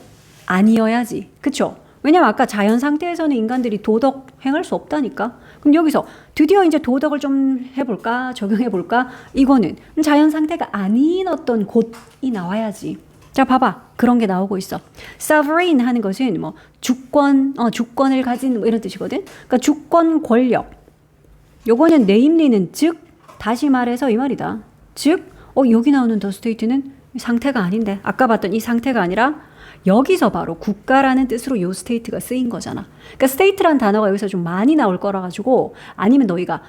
아니어야지. 그쵸? 왜냐면 아까 자연 상태에서는 인간들이 도덕 행할 수 없다니까. 그럼 여기서 드디어 이제 도덕을 좀 해볼까? 적용해볼까? 이거는 자연 상태가 아닌 어떤 곳이 나와야지. 자, 봐봐. 그런 게 나오고 있어. sovereign 하는 것은 뭐 주권을 가진 뭐 이런 뜻이거든. 그러니까 주권 권력. 요거는 네임리는 즉, 다시 말해서 이 말이다. 즉, 여기 나오는 the state는 상태가 아닌데. 아까 봤던 이 상태가 아니라 여기서 바로 국가라는 뜻으로 요 state가 쓰인 거잖아. 그러니까 state라는 단어가 여기서 좀 많이 나올 거라 가지고 아니면 너희가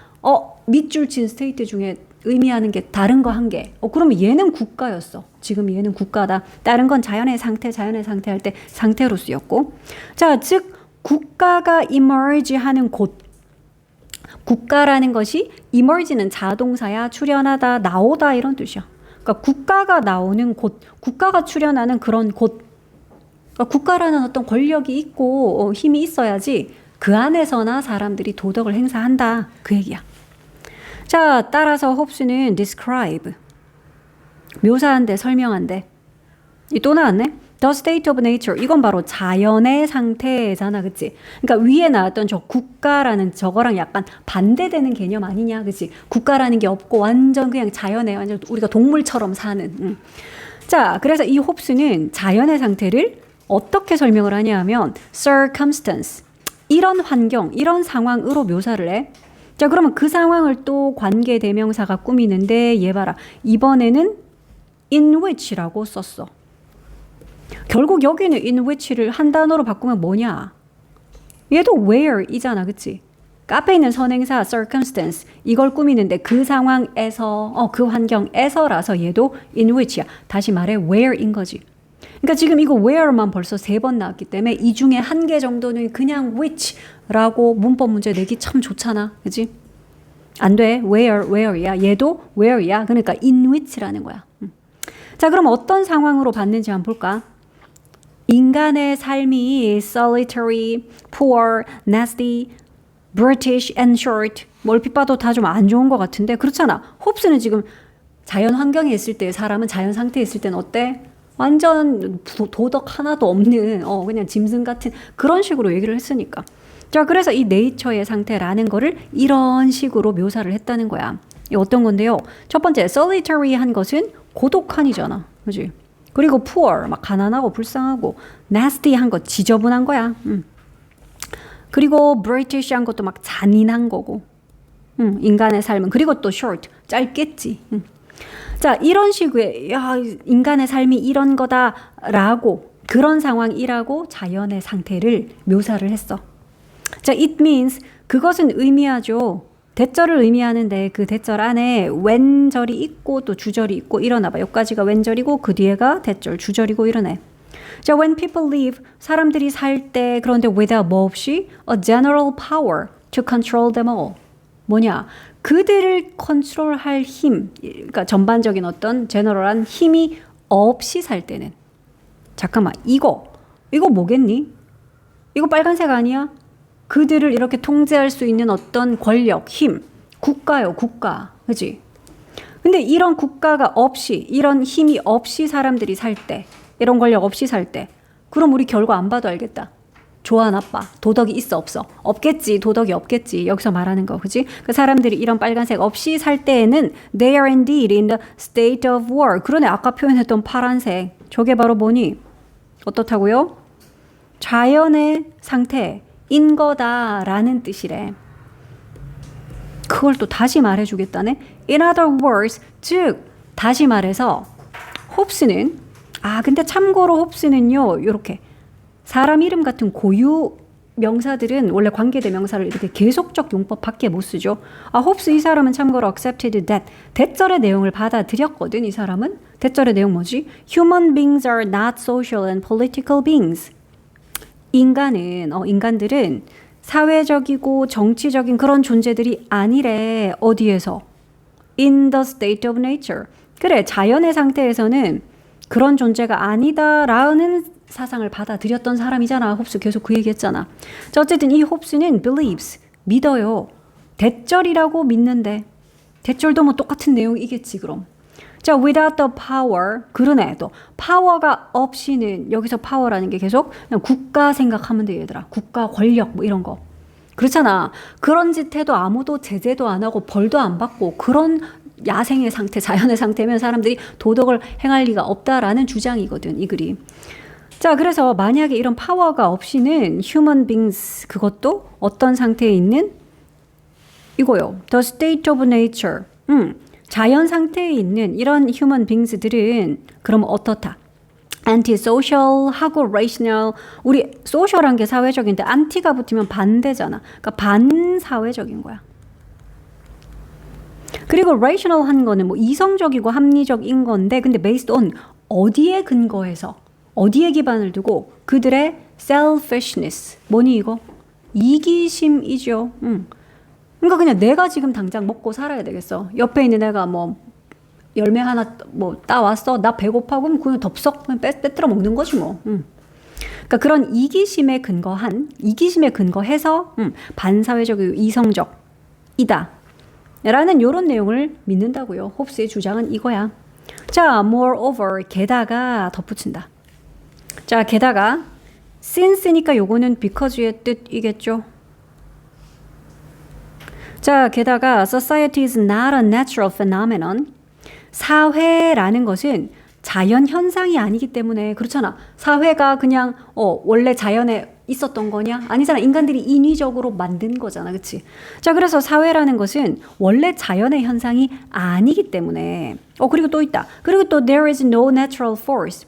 밑줄 친 state 중에 의미하는 게 다른 거 한 개. 그러면 얘는 국가였어. 지금 얘는 국가다. 다른 건 자연의 상태 할 때 상태로 쓰였고. 자, 즉 국가가 emerge 하는 곳. 국가라는 것이 emerge는 자동사야. 출현하다, 나오다 이런 뜻이야. 그러니까 국가가 나오는 곳, 국가가 출현하는 그런 곳. 그러니까 국가라는 어떤 권력이 있고 힘이 있어야지 그 안에서나 사람들이 도덕을 행사한다. 그 얘기야. 자, 따라서 홉스는 describe, 묘사한대, 설명한대. 또 나왔네. The state of nature. 이건 바로 자연의 상태잖아. 그치? 그러니까 위에 나왔던 저 국가라는 저거랑 약간 반대되는 개념 아니냐. 그치? 국가라는 게 없고 완전 그냥 자연에, 완전 우리가 동물처럼 사는. 자, 그래서 이 홉스는 자연의 상태를 어떻게 설명을 하냐 하면 circumstance, 이런 환경, 이런 상황으로 묘사를 해. 자, 그러면 그 상황을 또 관계 대명사가 꾸미는데 얘 봐라. 이번에는 in which라고 썼어. 결국 여기는 in which를 한 단어로 바꾸면 뭐냐? 얘도 where이잖아. 그치? 앞에 있는 선행사 circumstance 이걸 꾸미는데 그 상황에서 그 환경에서라서 얘도 in which야. 다시 말해 where인 거지. 그러니까 지금 이거 where만 벌써 3번 나왔기 때문에 이 중에 한 개 정도는 그냥 which라고 문법 문제 내기 참 좋잖아. 그치? 안 돼. where야. 얘도 where야. 그러니까 in which라는 거야. 자, 그럼 어떤 상황으로 봤는지 한번 볼까? 인간의 삶이 solitary, poor, nasty, British and short. 얼핏 봐도 다 좀 안 좋은 것 같은데 그렇잖아. 홉스는 지금 자연 환경에 있을 때 사람은 자연 상태에 있을 때는 어때? 완전 도덕 하나도 없는 그냥 짐승 같은 그런 식으로 얘기를 했으니까. 자, 그래서 이 네이처의 상태라는 거를 이런 식으로 묘사를 했다는 거야. 이 어떤 건데요? 첫 번째, solitary 한 것은 고독한이잖아. 그지? 그리고 poor, 막 가난하고 불쌍하고, nasty 한 것 지저분한 거야. 그리고 British 한 것도 막 잔인한 거고. 인간의 삶은. 그리고 또 short, 짧겠지. 자, 이런 식의 인간의 삶이 이런 거다라고 그런 상황이라고 자연의 상태를 묘사를 했어. 자, it means 그것은 의미하죠. 대절을 의미하는데 그 대절 안에 웬절이 있고 또 주절이 있고 이러나 봐. 여기까지가 웬절이고 그 뒤에가 대절, 주절이고 이러네. 자, when people live, 사람들이 살 때 그런데 without 뭐 없이 a general power to control them all. 뭐냐? 그들을 컨트롤할 힘, 그러니까 전반적인 어떤 제너럴한 힘이 없이 살 때는. 잠깐만, 이거 뭐겠니? 이거 빨간색 아니야? 그들을 이렇게 통제할 수 있는 어떤 권력, 힘, 국가요, 국가. 그치? 근데 이런 국가가 없이, 이런 힘이 없이 사람들이 살 때, 이런 권력 없이 살 때, 그럼 우리 결과 안 봐도 알겠다. 좋아 나빠 도덕이 있어 없어 없겠지 도덕이 없겠지 여기서 말하는 거 그지 그 사람들이 이런 빨간색 없이 살 때에는 they are indeed in the state of war 그러네 아까 표현했던 파란색 저게 바로 뭐니 어떻다고요 자연의 상태인 거다라는 뜻이래 그걸 또 다시 말해주겠다네 in other words 즉 다시 말해서 홉스는 근데 참고로 홉스는요 요렇게 사람 이름 같은 고유 명사들은 원래 관계대명사를 이렇게 계속적 용법밖에 못 쓰죠. 홉스 이 사람은 참고로 accepted that 대절의 내용을 받아들였거든. 이 사람은 대절의 내용 뭐지? Human beings are not social and political beings. 인간들은 사회적이고 정치적인 그런 존재들이 아니래. 어디에서? In the state of nature. 그래 자연의 상태에서는 그런 존재가 아니다라는 사상을 받아들였던 사람이잖아. 홉스 계속 그 얘기했잖아. 자, 어쨌든 이 홉스는 believes, 믿어요. 대절이라고 믿는데 대절도 뭐 똑같은 내용이겠지 그럼. 자, without the power, 그러네 또 파워가 없이는 여기서 파워라는 게 계속 그냥 국가 생각하면 돼 얘들아. 국가 권력 뭐 이런 거. 그렇잖아. 그런 짓 해도 아무도 제재도 안 하고 벌도 안 받고 그런 야생의 상태, 자연의 상태면 사람들이 도덕을 행할 리가 없다라는 주장이거든 이 글이. 자, 그래서 만약에 이런 파워가 없이는 human beings 그것도 어떤 상태에 있는 이거요. The state of nature. 자연 상태에 있는 이런 human beings들은 그럼 어떻다? antisocial하고 rational. 우리 social한 게 사회적인데 anti가 붙으면 반대잖아. 그러니까 반사회적인 거야. 그리고 rational한 거는 뭐 이성적이고 합리적인 건데 근데 based on 어디에 근거해서 어디에 기반을 두고 그들의 selfishness 뭐니 이거? 이기심이죠. 그러니까 그냥 내가 지금 당장 먹고 살아야 되겠어. 옆에 있는 애가 뭐 열매 하나 뭐 따왔어. 나 배고파 그럼 그냥 덥석 그냥 빼들어 먹는 거지 뭐. 그러니까 그런 이기심에 근거해서 반사회적이고 이성적이다. 라는 이런 내용을 믿는다고요. 홉스의 주장은 이거야. 자, moreover 게다가 덧붙인다. 자, 게다가 since니까 요거는 because의 뜻이겠죠. 자, 게다가 society is not a natural phenomenon. 사회라는 것은 자연 현상이 아니기 때문에 그렇잖아. 사회가 그냥 원래 자연에 있었던 거냐? 아니잖아. 인간들이 인위적으로 만든 거잖아. 그치? 자, 그래서 사회라는 것은 원래 자연의 현상이 아니기 때문에 그리고 또 있다. 그리고 또 there is no natural force.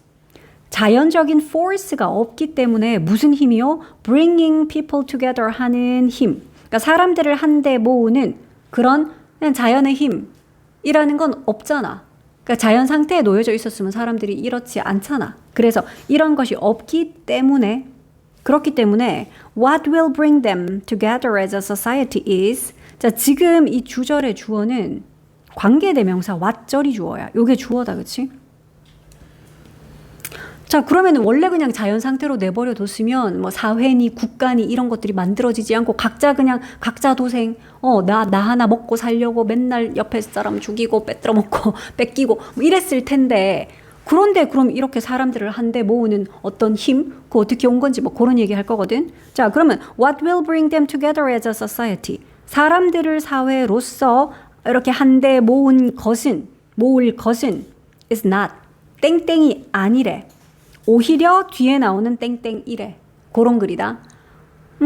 자연적인 force가 없기 때문에 무슨 힘이요? bringing people together 하는 힘. 그러니까 사람들을 한데 모으는 그런 그냥 자연의 힘이라는 건 없잖아. 그러니까 자연 상태에 놓여져 있었으면 사람들이 이렇지 않잖아. 그래서 이런 것이 없기 때문에 그렇기 때문에 what will bring them together as a society is 자 지금 이 주절의 주어는 관계대명사 what절이 주어야. 요게 주어다. 그치? 자 그러면 원래 그냥 자연 상태로 내버려 뒀으면 뭐 사회니 국가니 이런 것들이 만들어지지 않고 각자 그냥 각자 도생 나 하나 먹고 살려고 맨날 옆에 사람 죽이고 빼들어 먹고 뺏기고 뭐 이랬을 텐데 그런데 그럼 이렇게 사람들을 한데 모으는 어떤 힘 그거 어떻게 온 건지 뭐 그런 얘기 할 거거든. 자 그러면 what will bring them together as a society 사람들을 사회로서 이렇게 한데 모을 것은 is not 땡땡이 아니래. 오히려 뒤에 나오는 땡땡이래. 그런 글이다.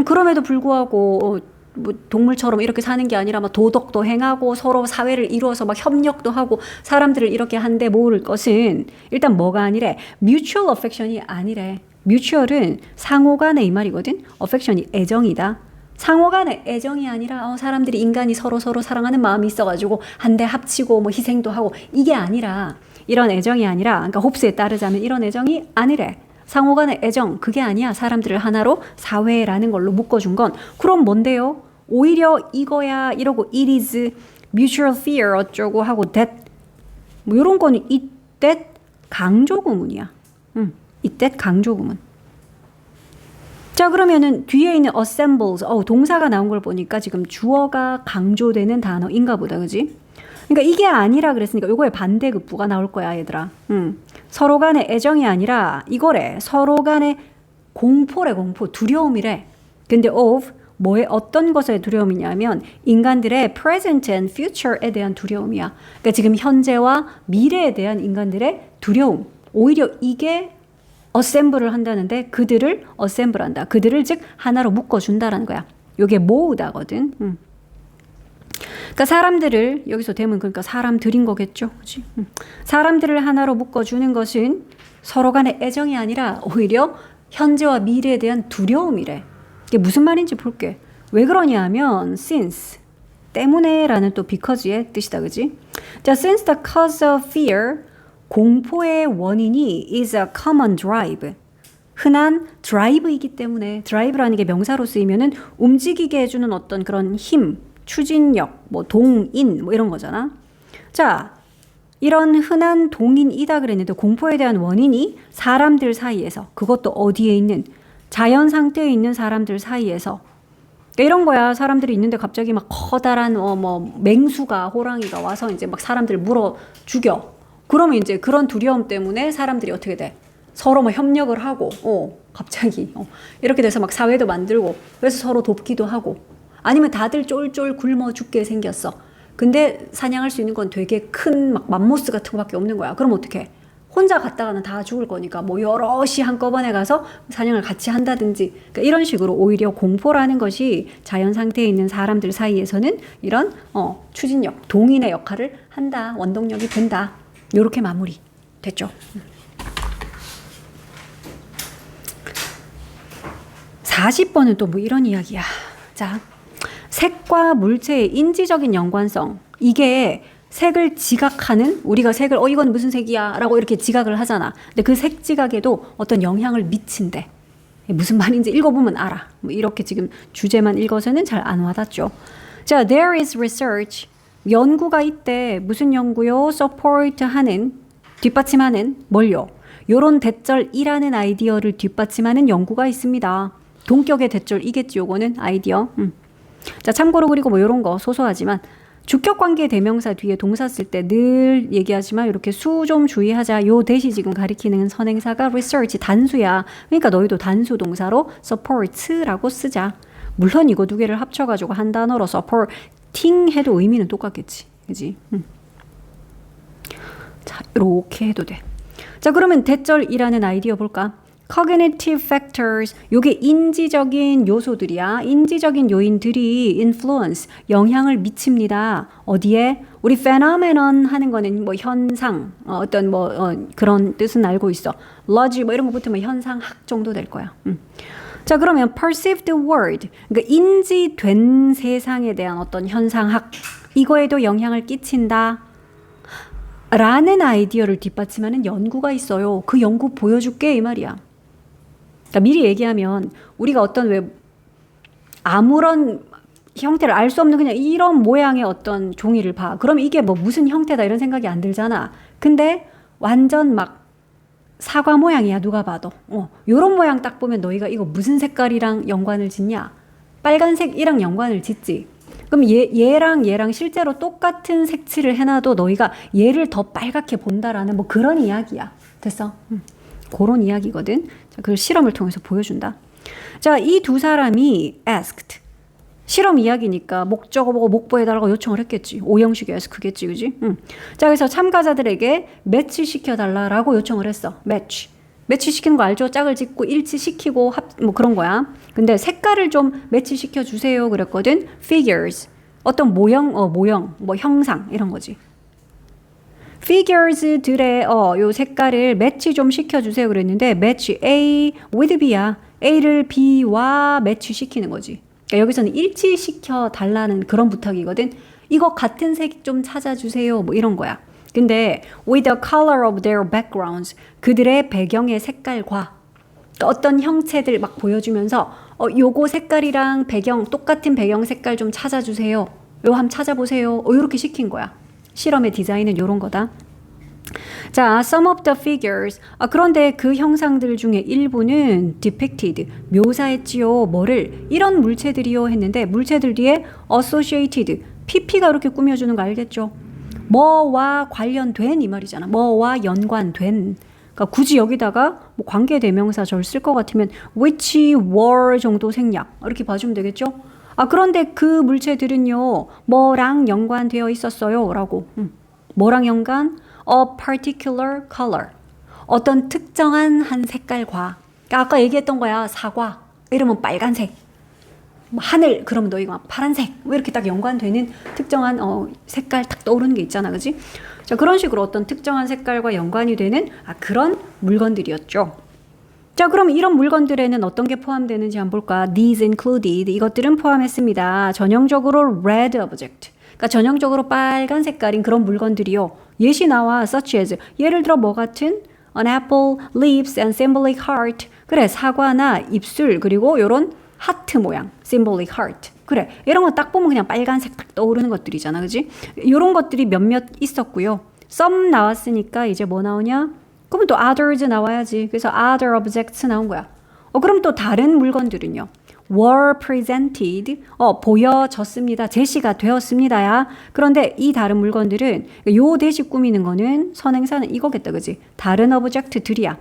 그럼에도 불구하고 뭐 동물처럼 이렇게 사는 게 아니라 막 도덕도 행하고 서로 사회를 이루어서 막 협력도 하고 사람들을 이렇게 한데 모을 것은 일단 뭐가 아니래. mutual affection이 아니래. mutual은 상호간의 이 말이거든. affection이 애정이다. 상호간의 애정이 아니라 사람들이 인간이 서로 사랑하는 마음이 있어가지고 한데 합치고 뭐 희생도 하고 이게 아니라 이런 애정이 아니라 그러니까 홉스에 따르자면 이런 애정이 아니래. 상호간의 애정 그게 아니야. 사람들을 하나로 사회라는 걸로 묶어준 건 그럼 뭔데요? 오히려 이거야 이러고 it is mutual fear 어쩌고 하고 that 뭐 이런 거는 it that 강조 구문이야. it that 강조 구문. 자 그러면은 뒤에 있는 assembles 동사가 나온 걸 보니까 지금 주어가 강조되는 단어인가 보다. 그지? 그러니까 이게 아니라 그랬으니까 요거의 반대급부가 나올 거야 얘들아. 서로 간의 애정이 아니라 이거래. 서로 간의 공포래, 공포. 두려움이래. 근데 of 뭐의 어떤 것의 두려움이냐면 인간들의 present and future에 대한 두려움이야. 그러니까 지금 현재와 미래에 대한 인간들의 두려움. 오히려 이게 assemble을 한다는데 그들을 assemble 한다. 그들을 즉 하나로 묶어준다라는 거야. 이게 모으다거든. 그러니까 사람들을 여기서 되면 그러니까 사람들인 거겠죠. 그치? 사람들을 하나로 묶어주는 것은 서로 간의 애정이 아니라 오히려 현재와 미래에 대한 두려움이래. 이게 무슨 말인지 볼게. 왜 그러냐 하면 since 때문에 라는 또 because의 뜻이다. 그지? 자, since the cause of fear 공포의 원인이 is a common drive 흔한 drive이기 때문에 drive라는 게 명사로 쓰이면은 움직이게 해주는 어떤 그런 힘 추진력, 뭐 동인 뭐 이런 거잖아. 자, 이런 흔한 동인이다 그랬는데 공포에 대한 원인이 사람들 사이에서 그것도 어디에 있는 자연 상태에 있는 사람들 사이에서 그러니까 이런 거야. 사람들이 있는데 갑자기 막 커다란 뭐 맹수가 호랑이가 와서 이제 막 사람들 물어 죽여. 그러면 이제 그런 두려움 때문에 사람들이 어떻게 돼? 서로 뭐 협력을 하고 갑자기 이렇게 돼서 막 사회도 만들고 그래서 서로 돕기도 하고 아니면 다들 쫄쫄 굶어 죽게 생겼어. 근데 사냥할 수 있는 건 되게 큰 막 맘모스 같은 거밖에 없는 거야. 그럼 어떡해? 혼자 갔다가는 다 죽을 거니까 뭐 여럿이 한꺼번에 가서 사냥을 같이 한다든지 그러니까 이런 식으로 오히려 공포라는 것이 자연 상태에 있는 사람들 사이에서는 이런 추진력, 동인의 역할을 한다. 원동력이 된다. 요렇게 마무리 됐죠. 40번은 또 뭐 이런 이야기야. 자, 색과 물체의 인지적인 연관성. 이게 색을 지각하는 우리가 색을 이건 무슨 색이야 라고 이렇게 지각을 하잖아. 근데 그 색 지각에도 어떤 영향을 미친대. 무슨 말인지 읽어보면 알아. 뭐 이렇게 지금 주제만 읽어서는 잘 안 와닿죠. 자, there is research. 연구가 있대. 무슨 연구요? support 하는, 뒷받침하는 뭘요? 요런 대절이라는 아이디어를 뒷받침하는 연구가 있습니다. 동격의 대절이겠지 요거는 아이디어. 자, 참고로 그리고 뭐 요런 거 소소하지만 주격관계 대명사 뒤에 동사 쓸 때 늘 얘기하지만 이렇게 수 좀 주의하자. 요 대시 지금 가리키는 선행사가 research 단수야. 그러니까 너희도 단수 동사로 support라고 쓰자. 물론 이거 두 개를 합쳐가지고 한 단어로 supporting 해도 의미는 똑같겠지. 그지? 자, 이렇게 해도 돼. 자, 그러면 대절이라는 아이디어 볼까? cognitive factors, 요게 인지적인 요소들이야. 인지적인 요인들이 influence, 영향을 미칩니다. 어디에? 우리 phenomenon 하는 거는 뭐 현상, 어떤 그런 뜻은 알고 있어. logic 뭐 이런 거 붙으면 현상학 정도 될 거야. 자, 그러면 perceived world, 그러니까 인지된 세상에 대한 어떤 현상학, 이거에도 영향을 끼친다. 라는 아이디어를 뒷받침하는 연구가 있어요. 그 연구 보여줄게 이 말이야. 그러니까 미리 얘기하면 우리가 어떤 왜 아무런 형태를 알 수 없는 그냥 이런 모양의 어떤 종이를 봐. 그럼 이게 뭐 무슨 형태다 이런 생각이 안 들잖아. 근데 완전 막 사과 모양이야 누가 봐도. 요런 모양 딱 보면 너희가 이거 무슨 색깔이랑 연관을 짓냐? 빨간색이랑 연관을 짓지. 그럼 얘랑 실제로 똑같은 색칠을 해놔도 너희가 얘를 더 빨갛게 본다라는 뭐 그런 이야기야. 됐어? 그런 이야기거든. 자, 그걸 실험을 통해서 보여준다. 자, 이 두 사람이 asked. 실험 이야기니까 목적어 보고 목보해달라고 요청을 했겠지. 오형식의 ask겠지, 그지? 자, 그래서 참가자들에게 매치시켜달라고 요청을 했어. 매치시키는 거 알죠? 짝을 짓고 일치시키고 뭐 그런 거야. 근데 색깔을 좀 매치시켜 주세요 그랬거든. figures. 어떤 모형, 뭐 형상 이런 거지. figures들의 요 색깔을 매치 좀 시켜주세요 그랬는데 매치 A with B야. A를 B와 매치시키는 거지. 그러니까 여기서는 일치시켜 달라는 그런 부탁이거든. 이거 같은 색 좀 찾아주세요 뭐 이런 거야. 근데 with the color of their backgrounds 그들의 배경의 색깔과 그러니까 어떤 형체들 막 보여주면서 요거 색깔이랑 배경 똑같은 배경 색깔 좀 찾아주세요. 요 한번 찾아보세요. 요렇게 시킨 거야. 실험의 디자인은 요런 거다. 자, some of the figures. 그런데 그 형상들 중에 일부는 depicted. 묘사했지요. 뭐를? 이런 물체들이요 했는데 물체들 뒤에 associated. PP가 이렇게 꾸며주는 거 알겠죠? 뭐와 관련된 이 말이잖아. 뭐와 연관된. 그러니까 굳이 여기다가 뭐 관계대명사 절 쓸 것 같으면 which were 정도 생략 이렇게 봐주면 되겠죠? 아 그런데 그 물체들은요 뭐랑 연관되어 있었어요 라고 뭐랑 연관? A particular color 어떤 특정한 한 색깔과 그러니까 아까 얘기했던 거야 사과 이러면 빨간색 뭐 하늘 그러면 너 이거 막 파란색 왜 이렇게 딱 연관되는 특정한 색깔 딱 떠오르는 게 있잖아 그지? 자 그런 식으로 어떤 특정한 색깔과 연관이 되는 그런 물건들이었죠. 자 그럼 이런 물건들에는 어떤 게 포함되는지 한번 볼까? These included 이것들은 포함했습니다. 전형적으로 red object 그러니까 전형적으로 빨간 색깔인 그런 물건들이요. 예시 나와 such as 예를 들어 뭐 같은 an apple, lips and symbolic heart 그래 사과나 입술 그리고 요런 하트 모양 symbolic heart 그래 이런 거 딱 보면 그냥 빨간색 딱 떠오르는 것들이잖아 그지? 요런 것들이 몇몇 있었고요. some 나왔으니까 이제 뭐 나오냐? 그러면 또 others 나와야지. 그래서 other objects 나온 거야. 그럼 또 다른 물건들은요. were presented 보여졌습니다. 제시가 되었습니다야. 그런데 이 다른 물건들은 요 대시 꾸미는 거는 선행사는 이거겠다 그지? 다른 오브젝트들이야.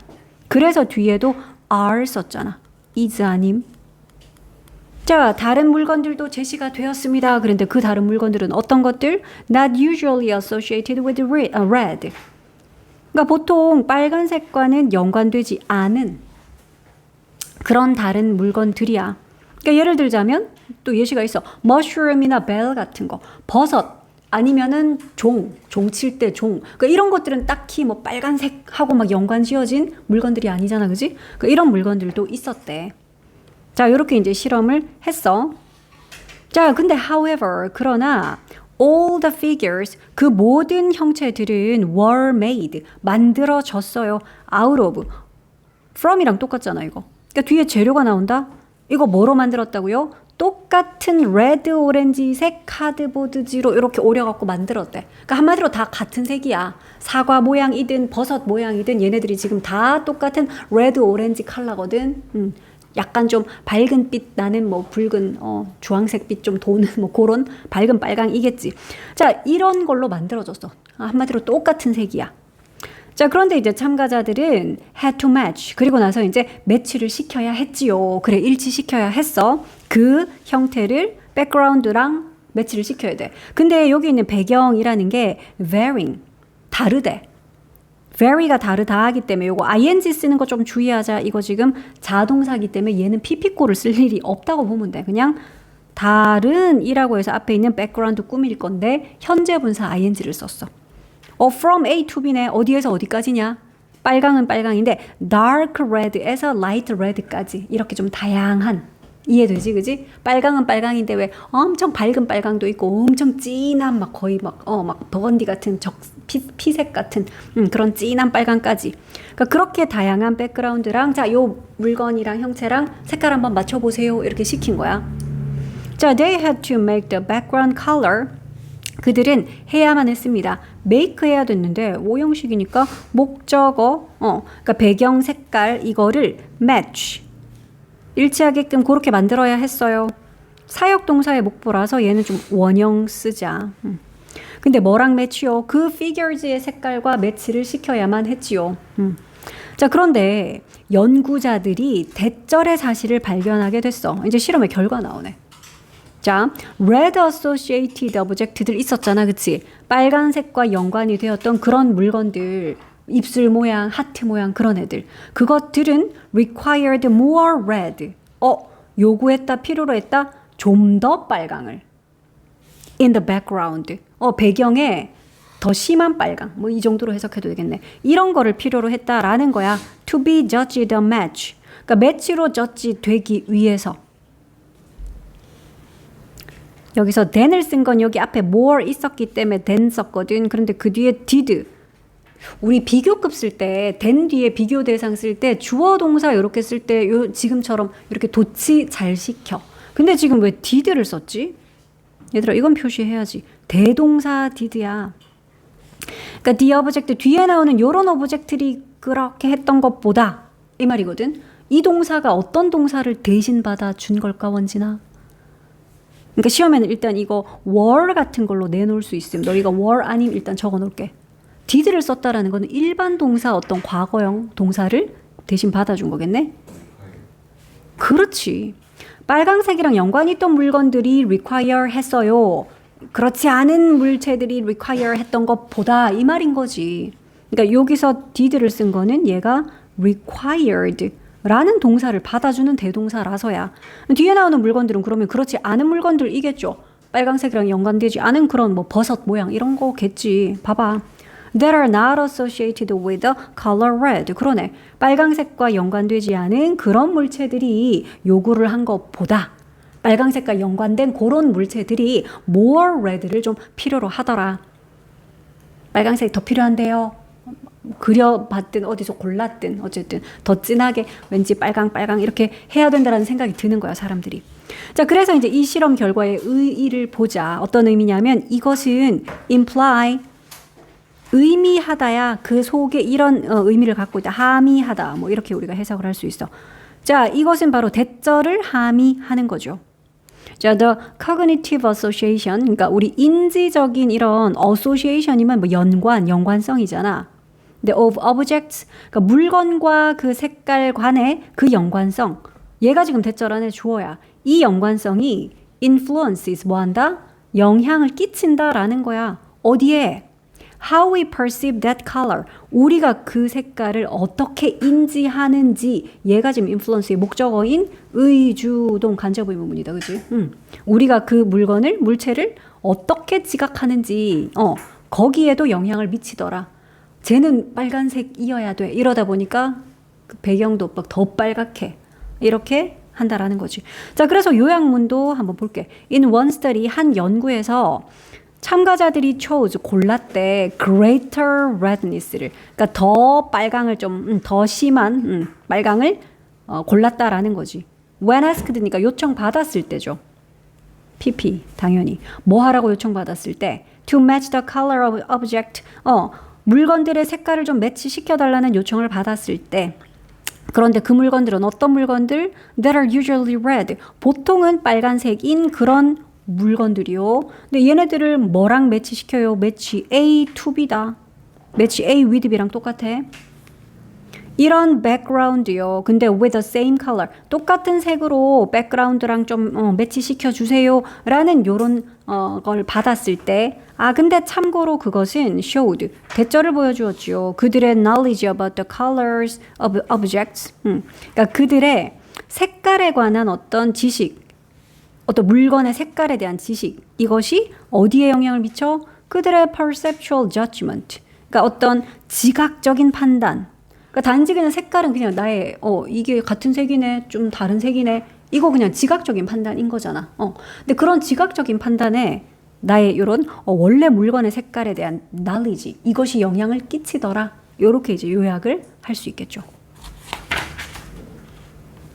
그래서 뒤에도 are 썼잖아. is 아님. 자, 다른 물건들도 제시가 되었습니다. 그런데 그 다른 물건들은 어떤 것들? Not usually associated with red. 그러니까 보통 빨간색과는 연관되지 않은 그런 다른 물건들이야. 그러니까 예를 들자면 또 예시가 있어. mushroom이나 bell 같은 거. 버섯 아니면은 종 칠 때 종. 그러니까 이런 것들은 딱히 뭐 빨간색하고 막 연관 지어진 물건들이 아니잖아. 그지? 그러니까 이런 물건들도 있었대. 자, 이렇게 이제 실험을 했어. 자, 근데 however, 그러나 all the figures, 그 모든 형체들은 were made, 만들어졌어요. out of, from이랑 똑같잖아, 이거. 그러니까 뒤에 재료가 나온다? 이거 뭐로 만들었다고요? 똑같은 레드, 오렌지색 카드보드지로 이렇게 오려갖고 만들었대. 그러니까 한마디로 다 같은 색이야. 사과 모양이든 버섯 모양이든 얘네들이 지금 다 똑같은 레드, 오렌지 컬러거든. 약간 좀 밝은 빛 나는 뭐 붉은 주황색 빛 좀 도는 뭐 그런 밝은 빨강이겠지. 자 이런 걸로 만들어졌어. 한마디로 똑같은 색이야. 자 그런데 이제 참가자들은 had to match 그리고 나서 이제 매치를 시켜야 했지요. 그래 일치시켜야 했어. 그 형태를 백그라운드랑 매치를 시켜야 돼. 근데 여기 있는 배경이라는 게 varying 다르대. vary가 다르다 하기 때문에 요거 ing 쓰는 거 좀 주의하자. 이거 지금 자동사기 때문에 얘는 pp고를 쓸 일이 없다고 보면 돼. 그냥 다른 이라고 해서 앞에 있는 background 꾸밀 건데 현재 분사 ing를 썼어. from A to B네. 어디에서 어디까지냐? 빨강은 빨강인데 dark red에서 light red까지 이렇게 좀 다양한 이해되지 그지? 빨강은 빨강인데 왜 엄청 밝은 빨강도 있고 엄청 진한 막 거의 막 버건디 같은 피색 같은 그런 진한 빨강까지. 그러니까 그렇게 다양한 백그라운드랑 자 요 물건이랑 형체랑 색깔 한번 맞춰보세요 이렇게 시킨 거야. 자 they had to make the background color 그들은 해야만 했습니다. make 해야 됐는데 오형식이니까 목적어 그러니까 배경 색깔 이거를 match 일치하게끔 그렇게 만들어야 했어요. 사역동사의 목보라서 얘는 좀 원형 쓰자. 근데 뭐랑 매치요? 그 figures의 색깔과 매치를 시켜야만 했지요. 자 그런데 연구자들이 대절의 사실을 발견하게 됐어. 이제 실험의 결과 나오네. 자, red associated object들 있었잖아, 그치? 빨간색과 연관이 되었던 그런 물건들, 입술 모양, 하트 모양 그런 애들. 그것들은 required more red. 요구했다, 필요로 했다, 좀 더 빨강을. in the background. 배경에 더 심한 빨강. 뭐 이 정도로 해석해도 되겠네. 이런 거를 필요로 했다라는 거야. to be judged a match. 그러니까 매치로 judge 되기 위해서. 여기서 than을 쓴 건 여기 앞에 more 있었기 때문에 than 썼거든. 그런데 그 뒤에 did. 우리 비교급 쓸 때 than 뒤에 비교 대상 쓸 때 주어 동사 이렇게 쓸 때 지금처럼 이렇게 도치 잘 시켜. 근데 지금 왜 did를 썼지? 얘들아 이건 표시해야지. 대동사 did야. 그러니까 the object 뒤에 나오는 요런 오브젝트들이 그렇게 했던 것보다 이 말이거든. 이 동사가 어떤 동사를 대신 받아 준 걸까 원진아? 그러니까 시험에는 일단 이거 were 같은 걸로 내놓을 수 있음. 너희가 were 아님 일단 적어 놓을게. did를 썼다라는 거는 일반 동사 어떤 과거형 동사를 대신 받아준 거겠네? 그렇지. 빨강색이랑 연관이 있던 물건들이 require 했어요. 그렇지 않은 물체들이 require 했던 것보다 이 말인 거지. 그러니까 여기서 did를 쓴 거는 얘가 required 라는 동사를 받아주는 대동사라서야. 뒤에 나오는 물건들은 그러면 그렇지 않은 물건들이겠죠. 빨강색이랑 연관되지 않은 그런 뭐 버섯 모양 이런 거겠지. 봐봐. That are not associated with the color red. 그러네. 빨강색과 연관되지 않은 그런 물체들이 요구를 한 것보다 빨강색과 연관된 그런 물체들이 more red를 좀 필요로 하더라. 빨강색 더 필요한데요. 그려봤든 어디서 골랐든 어쨌든 더 진하게 왠지 빨강 이렇게 해야 된다는 생각이 드는 거야 사람들이. 자, 그래서 이제 이 실험 결과의 의의를 보자. 어떤 의미냐면 이것은 imply 의미하다야 그 속에 이런 의미를 갖고 있다. 함의하다. 뭐 이렇게 우리가 해석을 할 수 있어. 자, 이것은 바로 대절을 함의하는 거죠. 자, the cognitive association, 그러니까 우리 인지적인 이런 association이면 뭐 연관성이잖아. The of objects, 그러니까 물건과 그 색깔 간의 그 연관성. 얘가 지금 대절 안에 주어야. 이 연관성이 influences 뭐한다? 영향을 끼친다라는 거야. 어디에? How we perceive that color. 우리가 그 색깔을 어떻게 인지하는지. 얘가 지금 influence의 목적어인 의주동 간접 의문문이다. 그치? 우리가 그 물체를 어떻게 지각하는지 거기에도 영향을 미치더라. 쟤는 빨간색이어야 돼. 이러다 보니까 그 배경도 막 더 빨갛게 이렇게 한다라는 거지. 자, 그래서 요약문도 한번 볼게. In one study, 한 연구에서 참가자들이 골랐대 greater redness를, 그러니까 더 빨강을 좀 더 심한 빨강을 골랐다라는 거지. When asked니까 요청받았을 때죠. PP 당연히 뭐 하라고 요청받았을 때 to match the color of object 물건들의 색깔을 좀 매치시켜달라는 요청을 받았을 때. 그런데 그 물건들은 어떤 물건들? That are usually red. 보통은 빨간색인 그런 물건들이요. 근데 얘네들을 뭐랑 매치시켜요? 매치 A to B다. 매치 A with B랑 똑같아. 이런 background요. 근데 with the same color. 똑같은 색으로 background랑 좀 매치시켜 주세요. 라는 요런 걸 받았을 때 근데 참고로 그것은 showed. 대절을 보여주었죠. 그들의 knowledge about the colors of objects. 그러니까 그들의 색깔에 관한 어떤 지식, 어떤 물건의 색깔에 대한 지식. 이것이 어디에 영향을 미쳐? 그들의 perceptual judgment. 그러니까 어떤 지각적인 판단. 그러니까 단지 그냥 색깔은 그냥 나의 이게 같은 색이네, 좀 다른 색이네. 이거 그냥 지각적인 판단인 거잖아. 근데 그런 지각적인 판단에 나의 이런 원래 물건의 색깔에 대한 knowledge, 이것이 영향을 끼치더라. 이렇게 이제 요약을 할 수 있겠죠.